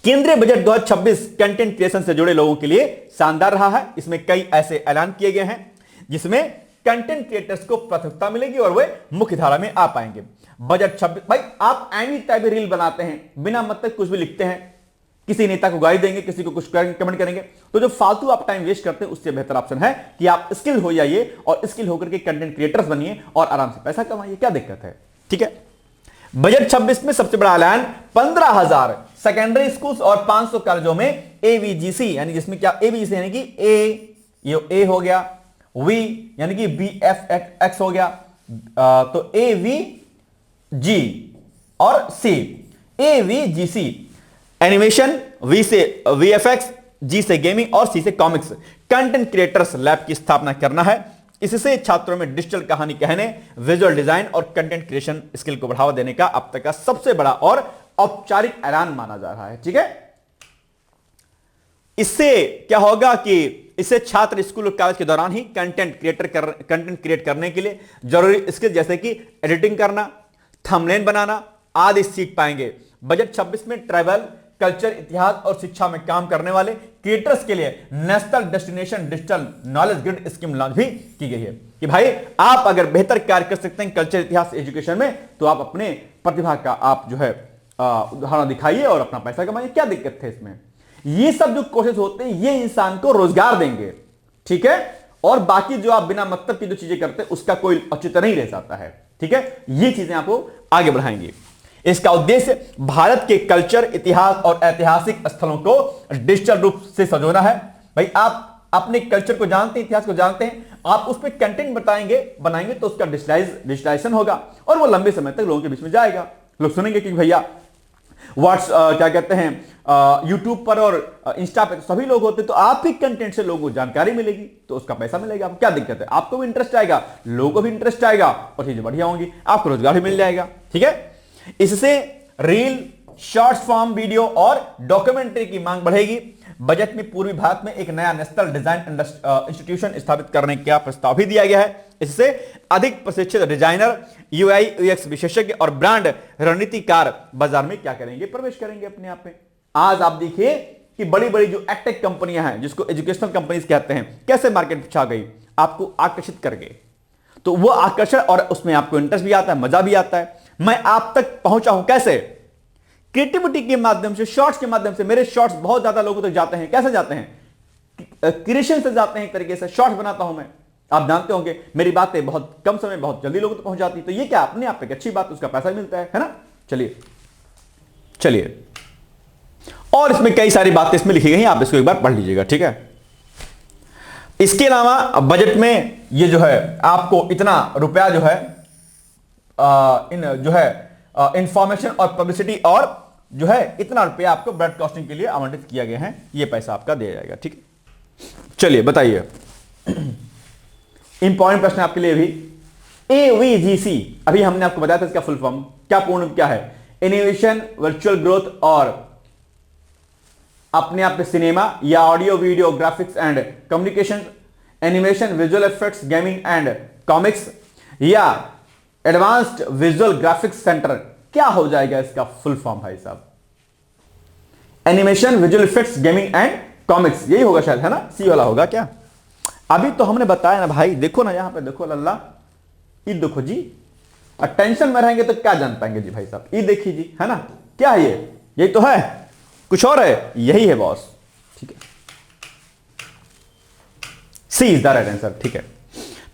केंद्रीय बजट 2026 कंटेंट क्रिएशन से जुड़े लोगों के लिए शानदार रहा है। इसमें कई ऐसे ऐलान किए गए हैं जिसमें कंटेंट क्रिएटर्स को प्राथमिकता मिलेगी और वे मुख्य धारा में आ पाएंगे। बजट 26, भाई आप एनी टाइप रील बनाते हैं, बिना मतलब कुछ भी लिखते हैं, किसी नेता को गाली देंगे, किसी को कुछ कमेंट करेंगे, तो जो फालतू आप टाइम वेस्ट करते हैं उससे बेहतर ऑप्शन है कि आप स्किल हो जाइए और स्किल होकर के कंटेंट क्रिएटर्स बनिए और आराम से पैसा कमाइए। क्या दिक्कत है, ठीक है। बजट 26 में सबसे बड़ा ऐलान 15,000 सेकेंडरी स्कूल्स और 500 कॉलेजों में एवीजीसी, यानी जिसमें क्या एवीजीसी यानी कि ए हो गया, वी यानी कि बीएफएक्स हो गया, तो एवीजी और सी, एवीजीसी एनिमेशन, वी से वीएफएक्स, जी से गेमिंग और सी से कॉमिक्स कंटेंट क्रिएटर्स लैब की स्थापना करना है। इससे छात्रों में डिजिटल कहानी कहने, विजुअल डिजाइन और कंटेंट क्रिएशन स्किल को बढ़ावा देने का अब तक का सबसे बड़ा और औपचारिक ऐलान माना जा रहा है, ठीक है। इससे क्या होगा कि इससे छात्र स्कूल और कॉलेज के दौरान ही कंटेंट क्रिएट करने के लिए जरूरी स्किल जैसे कि एडिटिंग करना, थंबनेल बनाना आदि सीख पाएंगे। बजट 26 में ट्रैवल, कल्चर, इतिहास और शिक्षा में काम करने वाले क्रिएटर्स के लिए national destination digital knowledge grid scheme launch भी की गई है कि भाई आप अगर बेहतर कार्य कर सकते हैं कल्चर, इतिहास, एजुकेशन में, तो आप अपने प्रतिभा का आप जो है उदाहरण दिखाइए और अपना पैसा कमाइए। क्या दिक्कत है इसमें? ये सब जो कोर्सेज होते हैं ये इंसान को रोजगार देंगे, ठीक है। और बाकी जो आप बिना मतलब की जो चीजें करते हैं उसका कोई औचित्य नहीं रह जाता है, ठीक है। ये चीजें आपको आगे बढ़ाएंगी। इसका उद्देश्य भारत के कल्चर, इतिहास और ऐतिहासिक स्थलों को डिजिटल रूप से सजोना है। भाई आप अपने कल्चर को जानते हैं, इतिहास को जानते हैं, आप उस पर कंटेंट बनाएंगे तो उसका डिजिटाइजेशन होगा और वो लंबे समय तक लोगों के बीच में जाएगा। लोग सुनेंगे कि भैया क्या कहते हैं यूट्यूब पर और इंस्टा पे तो सभी लोग होते हैं, तो आप ही कंटेंट से लोगों को जानकारी मिलेगी तो उसका पैसा मिलेगा। आपको क्या दिक्कत है? आपको भी इंटरेस्ट आएगा, लोगों को भी इंटरेस्ट आएगा और चीजें बढ़िया होंगी, आपको रोजगार भी मिल जाएगा, ठीक है। इससे रील, शॉर्ट्स फॉर्म वीडियो और डॉक्यूमेंट्री की मांग बढ़ेगी। बजट में पूर्वी भारत में एक नया नेशनल डिजाइन इंस्टीट्यूशन स्थापित करने का प्रस्ताव भी दिया गया है। इससे अधिक प्रशिक्षित डिजाइनर, यूआई यूएक्स विशेषज्ञ और ब्रांड रणनीतिकार बाजार में क्या करेंगे? प्रवेश करेंगे अपने आप में। आज आप देखिए कि बड़ी बड़ी जो एडटेक कंपनियां हैं, जिसको एजुकेशनल कंपनीज कहते हैं, कैसे मार्केट में छा गई, आपको आकर्षित कर गए। तो वो आकर्षण और उसमें आपको इंटरेस्ट भी आता है, मजा भी आता है। मैं आप तक पहुंचा हूं कैसे? क्रिएटिविटी के माध्यम से, शॉर्ट्स के माध्यम से। मेरे शॉर्ट्स बहुत ज्यादा लोगों तक जाते हैं। कैसे जाते हैं? क्रिएशन से जाते हैं। एक तरीके से शॉर्ट्स बनाता हूं मैं, आप जानते होंगे मेरी बातें बहुत कम समय बहुत जल्दी लोगों तक पहुंच जाती है। तो ये क्या अपने आप एक अच्छी बात, उसका पैसा मिलता है ना। चलिए और इसमें कई सारी बातें इसमें लिखी गई हैं, आप इसको एक बार पढ़ लीजिएगा, ठीक है। इसके अलावा बजट में ये जो है आपको इतना रुपया जो है इन जो है इंफॉर्मेशन और पब्लिसिटी और जो है इतना रुपया आपको ब्रॉडकास्टिंग के लिए आवंटित किया गया है, ये पैसा आपका दिया जाएगा। ठीक है, चलिए बताइए, इंपॉर्टेंट प्रश्न आपके लिए भी। एवीजीसी अभी हमने आपको बताया था, इसका फुल फॉर्म क्या, पूर्ण क्या है? इनोवेशन, वर्चुअल ग्रोथ और अपने आप में सिनेमा या audio video graphics and communication, animation, visual effects, gaming and comics या एडवांस्ड विजुअल ग्राफिक्स सेंटर। क्या हो जाएगा इसका फुल फॉर्म भाई साहब? Animation, visual effects, gaming and comics, यही होगा शायद, है ना? सी वाला होगा क्या? अभी तो हमने बताया ना भाई, देखो ना यहां पे, देखो लल्ला, ये देखो जी, अटेंशन में रहेंगे तो क्या जान पाएंगे जी भाई साहब, ये देखिए जी, है ना? क्या है ये? यही तो है, कुछ और है? यही है बॉस। ठीक है, सी इज द राइट आंसर। ठीक है,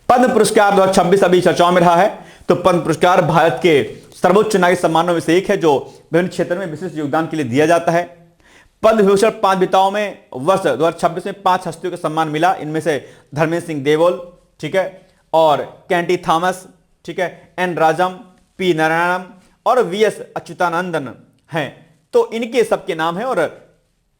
पद्म पुरस्कार 2026 अभी चर्चाओं में रहा है। तो पद्म पुरस्कार भारत के सर्वोच्च नागरिक सम्मानों में से एक है जो विभिन्न क्षेत्रों में विशिष्ट योगदान के लिए दिया जाता है। पद्म विभूषण 5 विजेताओं में वर्ष 2026 में 5 हस्तियों का सम्मान मिला। इनमें से धर्मेंद्र सिंह देवल, ठीक है, और कैंटी थॉमस, ठीक है, एन राजम, पी नारायणम और वीएस अच्युतानंदन हैं। तो इनके सबके नाम है। और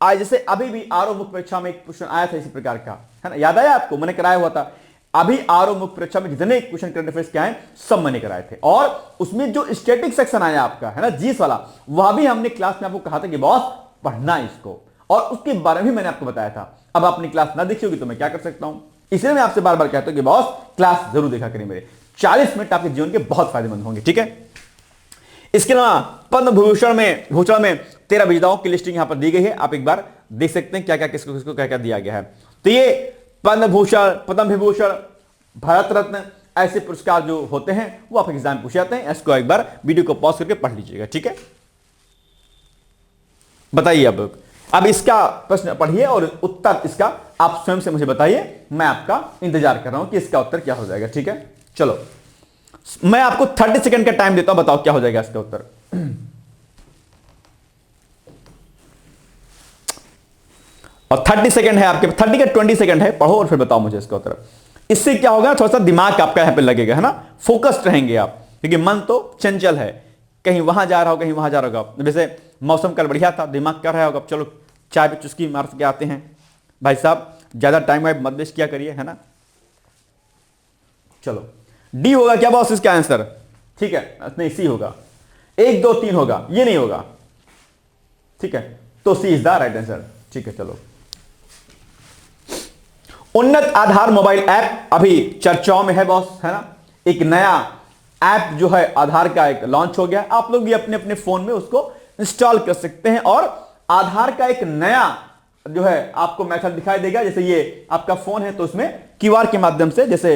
आज जैसे अभी भी आरओ मुख्य परीक्षा में एक क्वेश्चन आया था इसी प्रकार का, है ना? याद आया आपको? मैंने कराया हुआ था। अभी आरओ मुख्य परीक्षा में जितने क्वेश्चन करंट अफेयर्स के आए सब मैंने कराए थे। और उसमें जो स्टैटिक सेक्शन आया आपका, है ना, जीएस वाला, वह भी हमने क्लास में आपको कहा था कि बॉस पढ़ना इसको, और उसके बारे में मैंने आपको बताया था। अब आपने क्लास ना देखी होगी तो मैं क्या कर सकता हूं, इसलिए मैं आपसे बार बार कहता हूं कि बॉस क्लास जरूर देखा करें। मेरे 40 मिनट आपके जीवन के बहुत फायदेमंद होंगे। ठीक है, इसके अलावा पद्म भूषण में 13 विजेताओं की लिस्टिंग यहां पर दी गई है। आप एक बार देख सकते हैं क्या क्या किसको किसको क्या क्या दिया गया है। तो ये पद्म भूषण, पद्म विभूषण, भारत रत्न ऐसे पुरस्कार जो होते हैं वो आप एग्जाम पूछे जाते हैं। इसको एक बार वीडियो को पॉज करके पढ़ लीजिएगा। ठीक है, बताइए अब इसका प्रश्न पढ़िए और उत्तर इसका आप स्वयं से मुझे बताइए। मैं आपका इंतजार कर रहा हूं कि इसका उत्तर क्या हो जाएगा। ठीक है, चलो मैं आपको 30 सेकंड का टाइम देता हूं, बताओ क्या हो जाएगा इसका उत्तर। और 30 सेकंड है आपके, 30 का 20 सेकंड है, पढ़ो और फिर बताओ मुझे इसका उत्तर। इससे क्या होगा, थोड़ा सा दिमाग आपका यहां पे लगेगा, है ना? फोकस्ड रहेंगे आप, क्योंकि मन तो चंचल है, कहीं वहां जा रहा हो कहीं वहां जा रहा होगा। जैसे मौसम कल बढ़िया था, दिमाग कर रहा होगा चलो चाय पे चुस्की मार के आते हैं। भाई साहब ज्यादा टाइम वाइम मत वेस्ट किया करिए, है ना? चलो डी होगा क्या बॉस इसका आंसर? ठीक है, नहीं सी होगा, 1 2 3 होगा, ये नहीं होगा। ठीक है, तो सी इज द राइट आंसर। ठीक है, चलो उन्नत आधार मोबाइल ऐप अभी चर्चाओं में है बॉस, है ना? एक नया ऐप जो है आधार का एक लॉन्च हो गया। आप लोग भी अपने अपने फोन में उसको इंस्टॉल कर सकते हैं और आधार का एक नया जो है आपको मेथड दिखाई देगा। जैसे ये आपका फोन है तो उसमें क्यूआर के माध्यम से, जैसे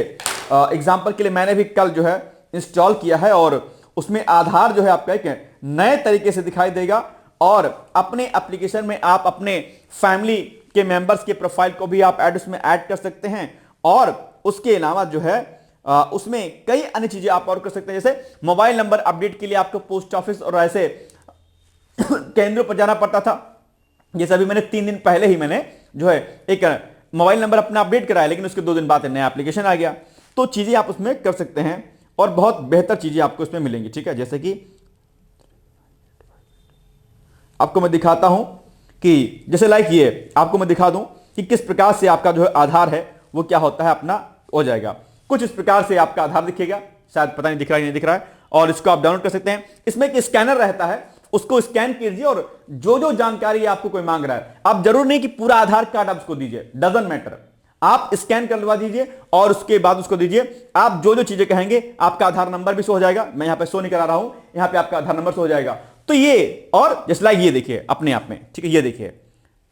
एग्जांपल के लिए मैंने भी कल जो है इंस्टॉल किया है और उसमें आधार जो है आपका एक नए तरीके से दिखाई देगा। और अपने एप्लीकेशन में आप अपने फैमिली के मेंबर्स के प्रोफाइल को भी आप उसमें ऐड कर सकते हैं। और उसके अलावा जो है उसमें कई अन्य चीजें आप और कर सकते हैं। जैसे मोबाइल नंबर अपडेट के लिए आपको पोस्ट ऑफिस और ऐसे केंद्रों पर जाना पड़ता था। जैसे अभी मैंने 3 दिन पहले ही मैंने जो है एक मोबाइल नंबर अपना अपडेट कराया, लेकिन उसके 2 दिन बाद नया एप्लीकेशन आ गया। तो चीजें आप उसमें कर सकते हैं और बहुत बेहतर चीजें आपको इसमें मिलेंगी। ठीक है, जैसे कि आपको मैं दिखाता हूं कि जैसे लाइक ये आपको मैं दिखा दूं कि किस प्रकार से आपका जो है आधार है वो क्या होता है, अपना हो जाएगा। कुछ इस प्रकार से आपका आधार दिखेगा, शायद पता नहीं दिख रहा है नहीं दिख रहा है, और इसको आप डाउनलोड कर सकते हैं। इसमें एक स्कैनर रहता है, उसको स्कैन कीजिए और जो जो जानकारी आपको कोई मांग रहा है, आप जरूर नहीं कि पूरा आधार कार्ड आप उसको दीजिए, डजंट मैटर, आप स्कैन करवा दीजिए और उसके बाद उसको दीजिए। आप जो जो चीजें कहेंगे आपका आधार नंबर भी शो हो जाएगा। मैं यहां पे शो नहीं करा रहा हूं, यहां पे आपका आधार नंबर शो हो जाएगा। तो ये और जैसे लाइक ये देखिए अपने आप में, ठीक है, ये देखिए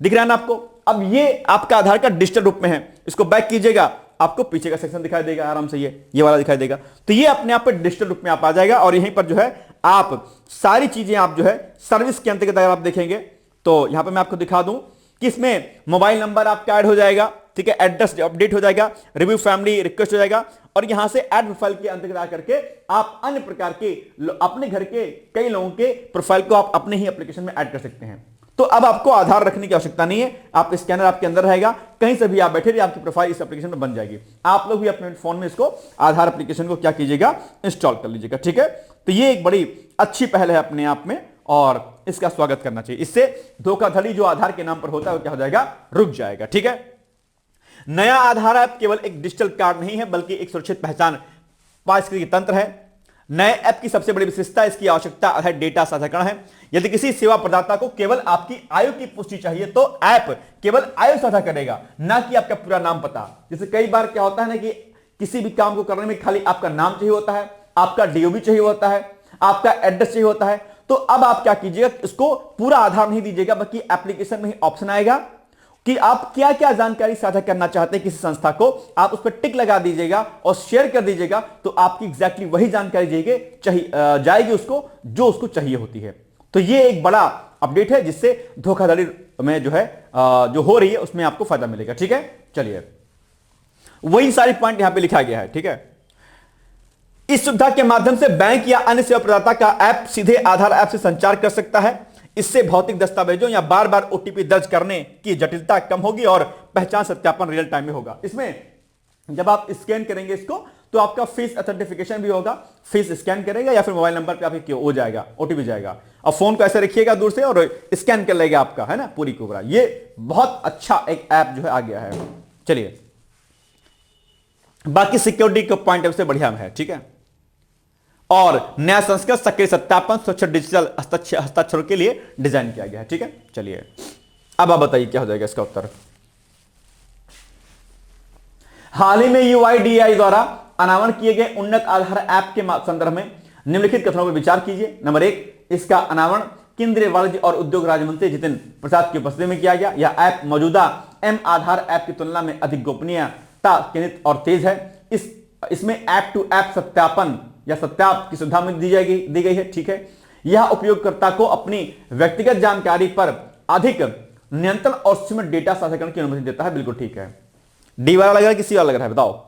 दिख रहा है ना आपको। अब ये आपका आधार कार्ड डिजिटल रूप में है, इसको बैक कीजिएगा, आपको पीछे का सेक्शन दिखाई देगा आराम से, ये वाला दिखाई देगा। तो ये अपने आप पर डिजिटल रूप में आप आ जाएगा और यहीं पर जो है आप सारी चीजें आप जो है सर्विस के अंतर्गत अगर आप देखेंगे तो यहां पर मैं आपको दिखा दूं कि इसमें मोबाइल नंबर आपका ऐड हो जाएगा, ठीक है, एड्रेस अपडेट हो जाएगा, रिव्यू फैमिली रिक्वेस्ट हो जाएगा और यहां से ऐड प्रोफाइल के अंतर्गत आकर के आप अन्य प्रकार के अपने घर के कई लोगों के प्रोफाइल को आप अपने ही एप्लीकेशन में ऐड कर सकते हैं। तो अब आपको आधार रखने की आवश्यकता नहीं है, आप स्कैनर आपके अंदर रहेगा, कहीं से भी आप बैठे रहिए, आपकी प्रोफाइल इस एप्लीकेशन में बन जाएगी। आप लोग भी अपने फोन में इसको आधार एप्लीकेशन को क्या कीजिएगा, इंस्टॉल कर लीजिएगा, ठीक है। तो ये एक बड़ी अच्छी पहल है अपने आप में और इसका स्वागत करना चाहिए। इससे धोखाधड़ी जो आधार के नाम पर होता है वो क्या हो जाएगा, रुक जाएगा, ठीक है। नया आधार ऐप केवल एक डिजिटल कार्ड नहीं है बल्कि एक सुरक्षित पहचान पारिस्थितिकी तंत्र है। नए ऐप की सबसे बड़ी विशेषता इसकी आवश्यकता आधारित डेटा साझाकरण है। यदि किसी सेवा प्रदाता को केवल आपकी आयु की पुष्टि चाहिए तो ऐप केवल आयु साझा करेगा, ना कि आपका पूरा नाम पता। जैसे कई बार क्या होता है ना कि किसी भी काम को करने में खाली आपका नाम चाहिए होता है, आपका डीओबी चाहिए होता है, आपका एड्रेस चाहिए होता है। तो अब आप क्या कीजिएगा, इसको पूरा आधार नहीं दीजिएगा बल्कि एप्लीकेशन में ही ऑप्शन आएगा कि आप क्या क्या जानकारी साझा करना चाहते हैं किसी संस्था को, आप उस पर टिक लगा दीजिएगा और शेयर कर दीजिएगा, तो आपकी एग्जैक्टली वही जानकारी जाएगी उसको जो उसको चाहिए होती है। तो ये एक बड़ा अपडेट है जिससे धोखाधड़ी में जो है जो हो रही है उसमें आपको फायदा मिलेगा, ठीक है। चलिए, वही सारी पॉइंट यहां पे लिखा गया है, ठीक है। इस सुविधा के माध्यम से बैंक या अन्य सेवा प्रदाता का ऐप सीधे आधार ऐप से संचार कर सकता है। इससे भौतिक दस्तावेजों या बार बार ओटीपी दर्ज करने की जटिलता कम होगी और पहचान सत्यापन रियल टाइम में होगा। इसमें जब आप स्कैन करेंगे इसको तो आपका फेस ऑथेंटिफिकेशन भी होगा, फेस स्कैन करेगा या फिर मोबाइल नंबर पे आपके हो जाएगा, ओटीपी जाएगा और फोन को ऐसे रखिएगा दूर से और स्कैन कर लेगा आपका, है ना, पूरी कोबरा। ये बहुत अच्छा एक ऐप जो है आ गया है। चलिए, बाकी सिक्योरिटी का पॉइंट ऑफ से बढ़िया है, ठीक है। और नया संस्करण सक्रिय सत्यापन सुरक्षित डिजिटल हस्ताक्षर के लिए डिजाइन किया गया है, ठीक है। चलिए, अब आप बताइए क्या हो जाएगा इसका उत्तर। हाल ही में यूआईडीएआई द्वारा अनावरण किए गए उन्नत आधार ऐप के संदर्भ में निम्नलिखित कथनों पर विचार कीजिए। नंबर 1, इसका अनावरण केंद्रीय वाणिज्य और उद्योग राज्य मंत्री जितेंद्र प्रसाद की उपस्थिति में किया गया। यह ऐप मौजूदा एम आधार ऐप की तुलना में अधिक गोपनीयता केंद्रित और तेज है। इसमें ऐप टू ऐप सत्यापन या सत्याप की सुविधा में दी गई है, ठीक है। यह उपयोगकर्ता को अपनी व्यक्तिगत जानकारी पर अधिक नियंत्रण और सीमित डेटा साझा करने की अनुमति देता है। बिल्कुल ठीक है। डी वाला लग रहा है किसी वाला लग रहा है, बताओ,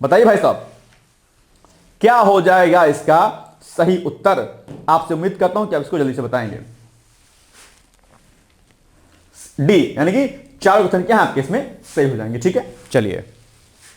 बताइए भाई साहब, क्या हो जाएगा इसका सही उत्तर। आपसे उम्मीद करता हूं कि आप इसको जल्दी से बताएंगे। डी, यानी कि 4 क्वेश्चन क्या है आपके इसमें सही हो जाएंगे, ठीक है। चलिए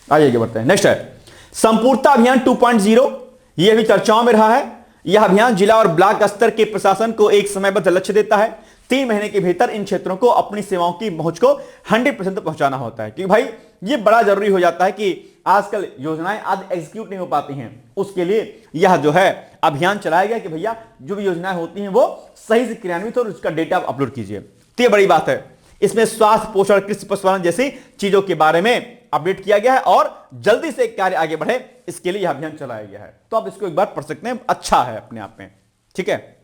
आइए बढ़ते हैं। नेक्स्ट है संपूर्णता अभियान 2.0। यह भी चर्चाओं में रहा है। यह अभियान जिला और ब्लॉक स्तर के प्रशासन को एक समयबद्ध लक्ष्य देता है। 3 महीने के भीतर इन क्षेत्रों को अपनी सेवाओं की पहुंच को 100% पहुंचाना होता है, क्योंकि भाई ये बड़ा जरूरी हो जाता है कि आजकल योजनाएं आदि एग्जीक्यूट नहीं हो पाती हैं। उसके लिए यह जो है अभियान चलाया गया कि भैया जो भी योजनाएं होती हैं वो सही से क्रियान्वित हो और उसका डेटा अपलोड कीजिए। तो ये बड़ी बात है। इसमें स्वास्थ्य, पोषण, कृषि, पशुपालन जैसी चीजों के बारे में अपडेट किया गया है और जल्दी से कार्य आगे बढ़े इसके लिए यह अभियान चलाया गया है। तो आप इसको एक बार पढ़ सकते हैं, अच्छा है अपने आप में, ठीक है।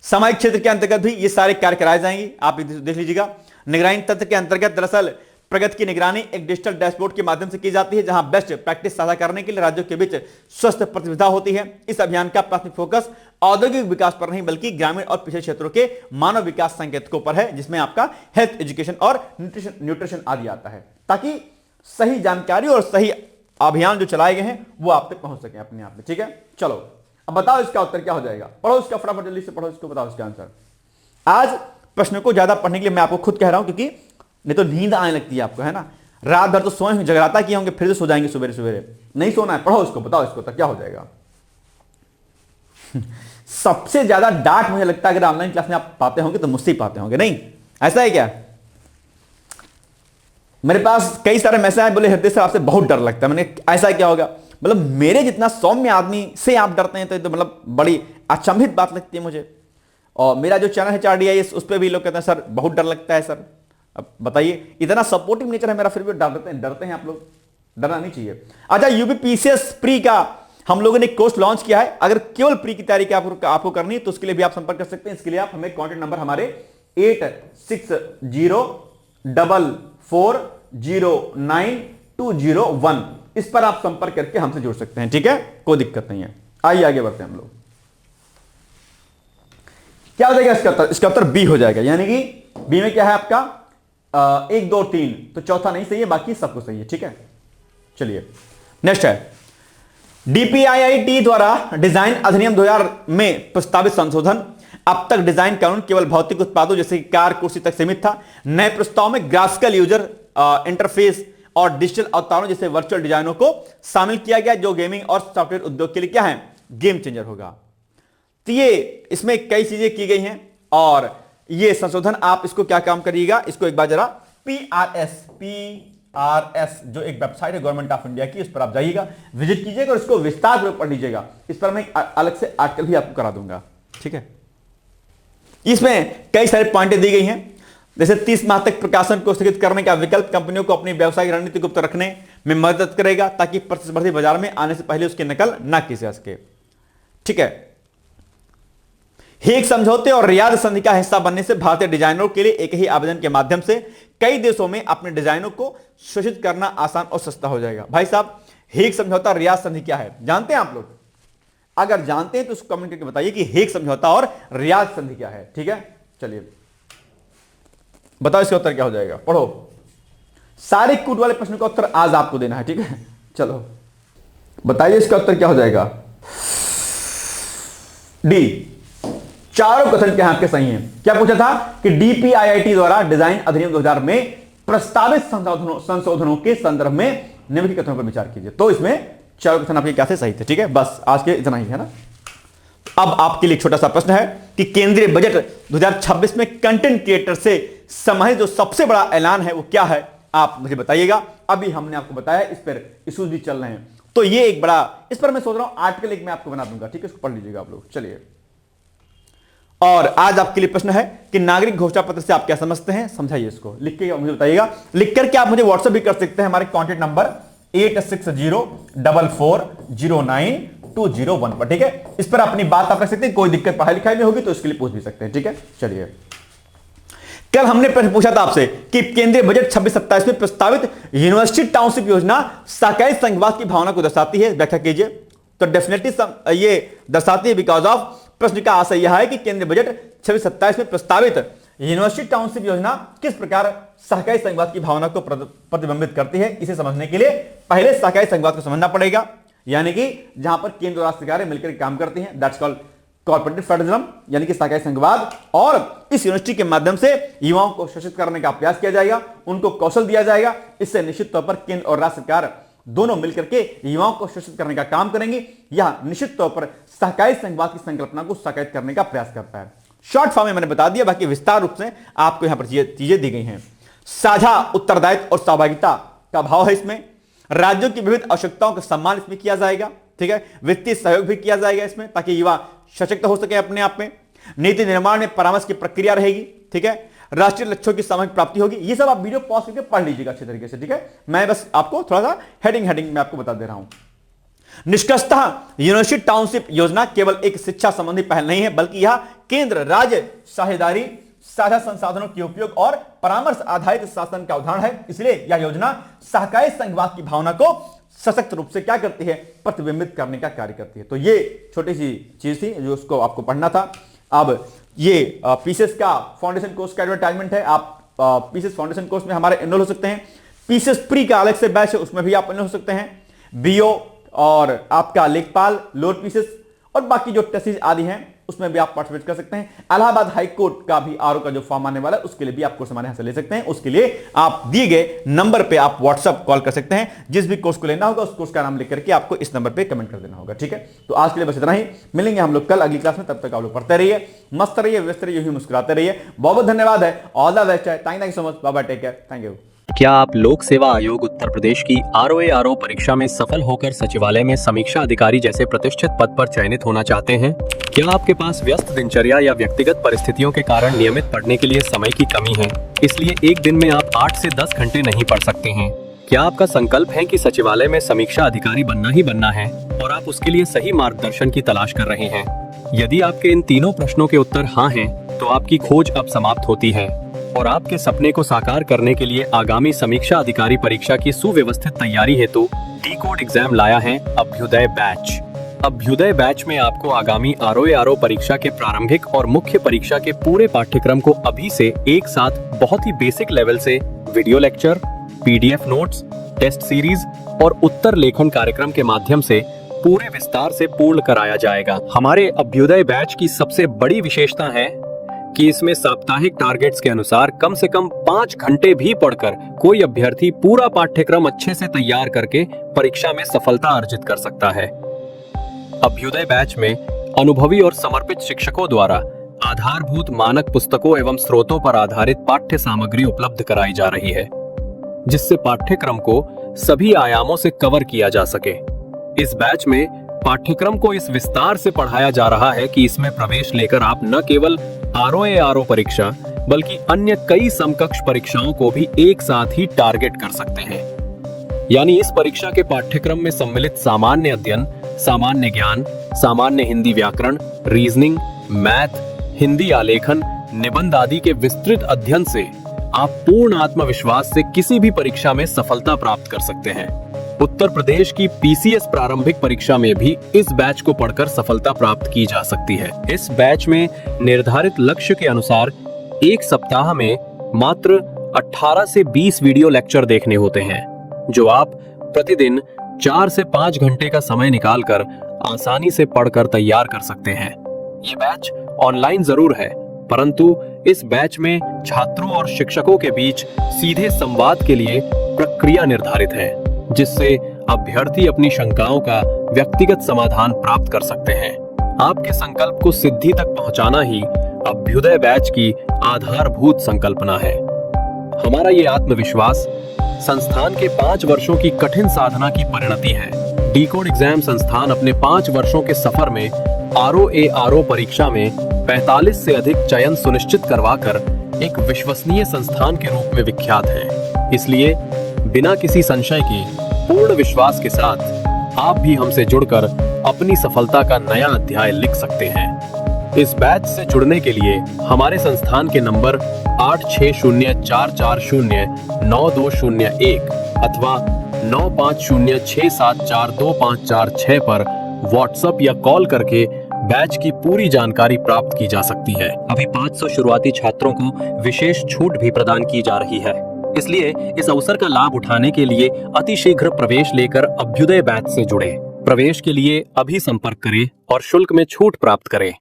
सामाजिक क्षेत्र के अंतर्गत भी ये सारे कार्य कराए जाएंगे, आप देख लीजिएगा। निगरानी तंत्र के अंतर्गत दरअसल प्रगति की निगरानी एक डिजिटल डैशबोर्ड के माध्यम से की जाती है, जहां बेस्ट प्रैक्टिस साझा करने के लिए राज्यों के बीच स्वस्थ प्रतिस्पर्धा होती है। इस अभियान का प्राथमिक फोकस औद्योगिक विकास पर नहीं बल्कि ग्रामीण और पिछड़े क्षेत्रों के मानव विकास संकेतकों पर है, जिसमें आपका हेल्थ, एजुकेशन और न्यूट्रिशन आदि आता है, ताकि सही जानकारी और सही अभियान जो चलाए गए हैं वो आप तक पहुंच सके अपने आप में, ठीक है। चलो अब बताओ इसका उत्तर क्या हो जाएगा। पढ़ो इसका फटाफट, जल्दी से पढ़ो इसको, बताओ इसका आंसर। आज प्रश्न को ज्यादा पढ़ने के लिए मैं आपको खुद कह रहा हूं, क्योंकि नहीं तो नींद आने लगती है आपको, है ना। रात भर तो सोए होंगे, जगराता किए होंगे, फिर से सो जाएंगे सवेरे सवेरे। नहीं सोना है, पढ़ो इसको, बताओ इसको तक क्या हो जाएगा। सबसे ज्यादा डांट मुझे लगता है अगर ऑनलाइन क्लास में आप पाते होंगे तो मुझसे ही पाते होंगे, नहीं ऐसा है क्या। मेरे पास कई सारे मैसेज आए, बोले हृदय से आपसे बहुत डर लगता है। मैंने ऐसा क्या होगा, मतलब मेरे जितना सौम्य आदमी से आप डरते हैं तो मतलब बड़ी अचंभित बात लगती है मुझे। और मेरा जो चैनल है 4DIS, उस पर भी लोग कहते हैं सर बहुत डर लगता है सर। अब बताइए, इतना सपोर्टिव नेचर है मेरा, फिर भी डरते हैं आप लोग। डरना नहीं चाहिए। अच्छा, UPPCS प्री का हम लोगों ने कोर्स लॉन्च किया है। अगर केवल प्री की तैयारी आपको करनी है तो उसके लिए भी आप संपर्क कर सकते हैं। इसके लिए आप हमें कॉन्टेक्ट नंबर हमारे 8604409201 इस पर आप संपर्क करके हमसे जुड़ सकते हैं, ठीक है, कोई दिक्कत नहीं है। आइए आगे बढ़ते हैं हम लोग। क्या हो जाएगा इसका उत्तर? इसका उत्तर बी हो जाएगा, यानी कि बी में क्या है आपका 1 2 3, तो चौथा नहीं सही है, बाकी सब कुछ सही है, ठीक है। चलिए नेक्स्ट है डीपीआईआईटी द्वारा डिजाइन अधिनियम 2000 में प्रस्तावित संशोधन। अब तक डिजाइन कानून केवल भौतिक उत्पादों जैसे कार, कुर्सी तक सीमित था। नए प्रस्ताव में ग्राफिकल यूजर इंटरफेस और डिजिटल अवतारों जैसे वर्चुअल डिजाइनों को शामिल किया गया, जो गेमिंग और सॉफ्टवेयर उद्योग के लिए क्या है, गेम चेंजर होगा। तो ये इसमें कई चीजें की गई हैं और ये संशोधन आप इसको क्या काम करिएगा, इसको एक बार जरा पीआरएस जो एक वेबसाइट है गवर्नमेंट ऑफ इंडिया की, उस पर आप जाइएगा, विजिट कीजिएगा और इसको विस्तार में पढ़ लीजिएगा। इस पर मैं अलग से आर्टिकल भी आपको करा दूंगा, ठीक है। इसमें कई सारे पॉइंटें दी गई हैं, जैसे 30 माह तक प्रकाशन को स्थगित करने का विकल्प कंपनियों को अपनी व्यवसायिक रणनीति गुप्त रखने में मदद करेगा, ताकि प्रतिस्पर्धी बाजार में आने से पहले उसकी नकल न की जा सके, ठीक है। हेग समझौते और रियाद संधि का हिस्सा बनने से भारतीय डिजाइनरों के लिए एक ही आवेदन के माध्यम से कई देशों में अपने डिजाइनों को शोषित करना आसान और सस्ता हो जाएगा। भाई साहब, हेग समझौता, रियाद संधि क्या है, जानते हैं आप लोग? अगर जानते हैं तो उसको कमेंट करके बताइए कि हेग समझौता और रियाद संधि क्या है, ठीक है। चलिए बताओ इसका उत्तर क्या हो जाएगा, पढ़ो। सारे कूट वाले प्रश्न का उत्तर आज आपको देना है, ठीक है। चलो बताइए इसका उत्तर क्या हो जाएगा। डी, चारों कथन क्या आपके सही हैं। क्या पूछा था कि डीपीआईआईटी द्वारा डिजाइन अधिनियम 2000 में प्रस्तावित संशोधनों के संदर्भ में निम्नलिखित कथनों पर विचार कीजिए। तो इसमें चारों कथन आपके क्या से सही थे, ठीक है। बस आज के इतना ही है ना। अब आपके लिए छोटा सा प्रश्न है कि केंद्रीय बजट 2026 में कंटेंट क्रिएटर से संबंधित जो सबसे बड़ा ऐलान है वो क्या है, आप मुझे बताइएगा। अभी हमने आपको बताया, इस पर इश्यूज भी चल रहे हैं, तो ये एक बड़ा, इस पर मैं सोच रहा हूं आर्टिकल एक मैं आपको बना दूंगा, ठीक है। इसको पढ़ लीजिएगा आप लोग। चलिए, और आज आपके लिए प्रश्न है कि नागरिक घोषणा पत्र से आप क्या समझते हैं, समझाइए इसको, लिख के मुझे बताइएगा। लिख करके आप मुझे व्हाट्सएप भी कर सकते हैं, हमारे कॉन्टैक्ट नंबर 8604440920 पर, ठीक है। इस पर अपनी बात आप रख सकते हैं, कोई दिक्कत पढ़ाई लिखाई में होगी तो इसके लिए पूछ भी सकते हैं, ठीक है। चलिए, कल हमने प्रश्न पूछा था आपसे कि केंद्रीय बजट 26-27 में प्रस्तावित यूनिवर्सिटी टाउनशिप योजना शाकाई संघवाद की भावना को दर्शाती है, व्याख्या कीजिए। तो डेफिनेटली ये दर्शाती है बिकॉज ऑफ, प्रश्न का आशय यह है कि केंद्रीय बजट 26-27 में प्रस्तावित यूनिवर्सिटी टाउनशिप योजना किस प्रकार सहकारी संघवाद की भावना को प्रतिबिंबित करती है। इसे समझने के लिए पहले सहकारी संघवाद को समझना पड़ेगा, यानी कि जहां पर केंद्र और राज्य सरकारें मिलकर काम करती हैं, दैट्स कॉल्ड कॉर्पोरेटिव फेडरलिज्म, यानी कि सहकारी संघवाद। और इस यूनिवर्सिटी के माध्यम से युवाओं को शोषित करने का प्रयास किया जाएगा, उनको कौशल दिया जाएगा। इससे निश्चित तौर पर केंद्र और राज्य सरकार दोनों मिलकर के युवाओं को शोषित करने का काम करेंगे। यह निश्चित तौर पर सहकारी संघवाद की संकल्पना को साकार करने का प्रयास करता है। शॉर्ट फॉर्म में मैंने बता दिया, बाकी विस्तार रूप से आपको यहां पर चीजें दी गई हैं। साझा उत्तरदायित्व और सहभागिता का भाव है इसमें। राज्यों की विविध आवश्यकताओं का सम्मान इसमें किया जाएगा, ठीक है। वित्तीय सहयोग भी किया जाएगा इसमें, ताकि युवा सशक्त हो सके अपने आप में। नीति निर्माण में परामर्श की प्रक्रिया रहेगी, ठीक है। राष्ट्रीय लक्ष्यों की सामूहिक प्राप्ति होगी। ये सब आप वीडियो पॉज करके पढ़ लीजिएगा अच्छे तरीके से, ठीक है। मैं बस आपको थोड़ा सा हेडिंग में आपको बता दे रहा हूं। निष्कर्षतः यूनिवर्सिटी टाउनशिप योजना केवल एक शिक्षा संबंधी पहल नहीं है, बल्कि यह केंद्र राज्य साझेदारी, साझा संसाधनों के उपयोग और परामर्श आधारित शासन का उदाहरण है। इसलिए यह योजना सहकारी संघवाद की भावना को सशक्त रूप से क्या करती है, प्रतिबिंबित करने का कार्य करती है। तो ये छोटी सी चीज थी जो उसको आपको पढ़ना था। अब ये पीसेस का फाउंडेशन कोर्स का एडवर्टाइजमेंट है। आप पीसेस फाउंडेशन कोर्स में हमारे एनरोल हो सकते हैं। पीसेस प्री का अलग से बैच है, उसमें भी आप एनरोल हो सकते हैं। बीओ और आपका लेखपाल, लोअर पीसेस और बाकी जो टेस्ट आदि हैं उसमें भी आप पार्टिसिपेट कर सकते हैं। इलाहाबाद हाई कोर्ट का भी आरओ का जो फॉर्म आने वाला है उसके लिए भी आप कोर्स हमारे यहां से ले सकते हैं। उसके लिए आप दिए गए नंबर पे आप व्हाट्सएप कॉल कर सकते हैं। जिस भी कोर्स को लेना होगा उस कोर्स का नाम लिख करके आपको इस नंबर पे कमेंट कर देना होगा, ठीक है। तो आज के लिए बस इतना ही, मिलेंगे हम लोग कल अगली क्लास में। तब तक आप लोग पढ़ते रहिए, मस्त रहिए, व्यस्त रहिए, मुस्कुराते रहिए। बहुत बहुत धन्यवाद है, ऑल द बेस्ट है। Thank you so much, bye bye, take care, thank you.
क्या आप लोक सेवा आयोग उत्तर प्रदेश की आरओ परीक्षा में सफल होकर सचिवालय में समीक्षा अधिकारी जैसे प्रतिष्ठित पद पर चयनित होना चाहते हैं? क्या आपके पास व्यस्त दिनचर्या या व्यक्तिगत परिस्थितियों के कारण नियमित पढ़ने के लिए समय की कमी है, इसलिए एक दिन में आप 8 से 10 घंटे नहीं पढ़ सकते हैं? क्या आपका संकल्प है कि सचिवालय में समीक्षा अधिकारी बनना ही बनना है और आप उसके लिए सही मार्गदर्शन की तलाश कर रहे हैं? यदि आपके इन तीनों प्रश्नों के उत्तर हाँ हैं, तो आपकी खोज अब समाप्त होती है और आपके सपने को साकार करने के लिए आगामी समीक्षा अधिकारी परीक्षा की सुव्यवस्थित तैयारी हेतु डी-कोड एग्जाम लाया है अभ्युदय बैच। अभ्युदय बैच में आपको आगामी आरओ परीक्षा के प्रारंभिक और मुख्य परीक्षा के पूरे पाठ्यक्रम को अभी से एक साथ बहुत ही बेसिक लेवल से video lecture, PDF notes, test series और उत्तर लेखन कार्यक्रम के माध्यम से पूरे विस्तार से पूर्ण कराया जाएगा। हमारे अभ्युदय बैच की सबसे बड़ी विशेषता है कि इसमें साप्ताहिक टारगेट्स के अनुसार कम से कम 5 घंटे भी पढ़कर कोई अभ्यर्थी पूरा पाठ्यक्रम अच्छे से तैयार करके परीक्षा में सफलता अर्जित कर सकता है। अभ्युदय बैच में अनुभवी और समर्पित शिक्षकों द्वारा आधारभूत मानक पुस्तकों एवं स्रोतों पर आधारित पाठ्य सामग्री उपलब्ध कराई जा रही है, जिससे पाठ्यक्रम को सभी आयामों से कवर किया जा सके। इस बैच में पाठ्यक्रम को इस विस्तार से पढ़ाया जा रहा है कि इसमें प्रवेश लेकर आप न केवल आरओ परीक्षा बल्कि अन्य कई समकक्ष परीक्षाओं को भी एक साथ ही टारगेट कर सकते हैं। यानी इस परीक्षा के पाठ्यक्रम में सम्मिलित सामान्य अध्ययन, सामान्य ज्ञान, सामान्य हिंदी व्याकरण, रीजनिंग, मैथ, हिंदी आलेखन, निबंध आदि के विस्तृत अध्ययन से आप पूर्ण आत्मविश्वास से किसी भी परीक्षा में सफलता प्राप्त कर सकते हैं। उत्तर प्रदेश की पीसीएस प्रारंभिक परीक्षा में भी इस बैच को पढ़कर सफलता प्राप्त की जा सकती है। इस बैच में निर्धारित लक्ष्य के अनुसार एक सप्ताह में मात्र 18 से 20 वीडियो लेक्चर देखने होते हैं, जो आप प्रतिदिन 4 से 5 घंटे का समय निकालकर आसानी से पढ़कर तैयार कर सकते हैं। ये बैच ऑनलाइन जरूर है, परंतु इस बैच में छात्रों और शिक्षकों के बीच सीधे संवाद के लिए प्रक्रिया निर्धारित है, जिससे अभ्यर्थी अपनी शंकाओं का व्यक्तिगत समाधान प्राप्त कर सकते हैं। आपके संकल्प को सिद्धि तक पहुंचाना ही अभ्युदय बैच की आधारभूत संकल्पना है। हमारा ये आत्मविश्वास संस्थान के 5 वर्षों की कठिन साधना की परिणति है। डीकोड एग्जाम संस्थान अपने 5 वर्षों के सफर में आरओ परीक्षा में 45 से अधिक चयन सुनिश्चित करवाकर एक विश्वसनीय संस्थान के रूप में विख्यात है। इसलिए बिना किसी संशय के पूर्ण विश्वास के साथ आप भी हमसे जुड़कर अपनी सफलता का नया अध्याय लिख सकते हैं। इस बैच से जुड़ने के लिए हमारे संस्थान के नंबर 8604409201 अथवा 9506742546 पर व्हाट्सएप या कॉल करके बैच की पूरी जानकारी प्राप्त की जा सकती है। अभी 500 शुरुआती छात्रों को विशेष छूट भी प्रदान की जा रही है, इसलिए इस अवसर का लाभ उठाने के लिए अतिशीघ्र प्रवेश लेकर अभ्युदय बैच से जुड़े। प्रवेश के लिए अभी संपर्क करें और शुल्क में छूट प्राप्त करें।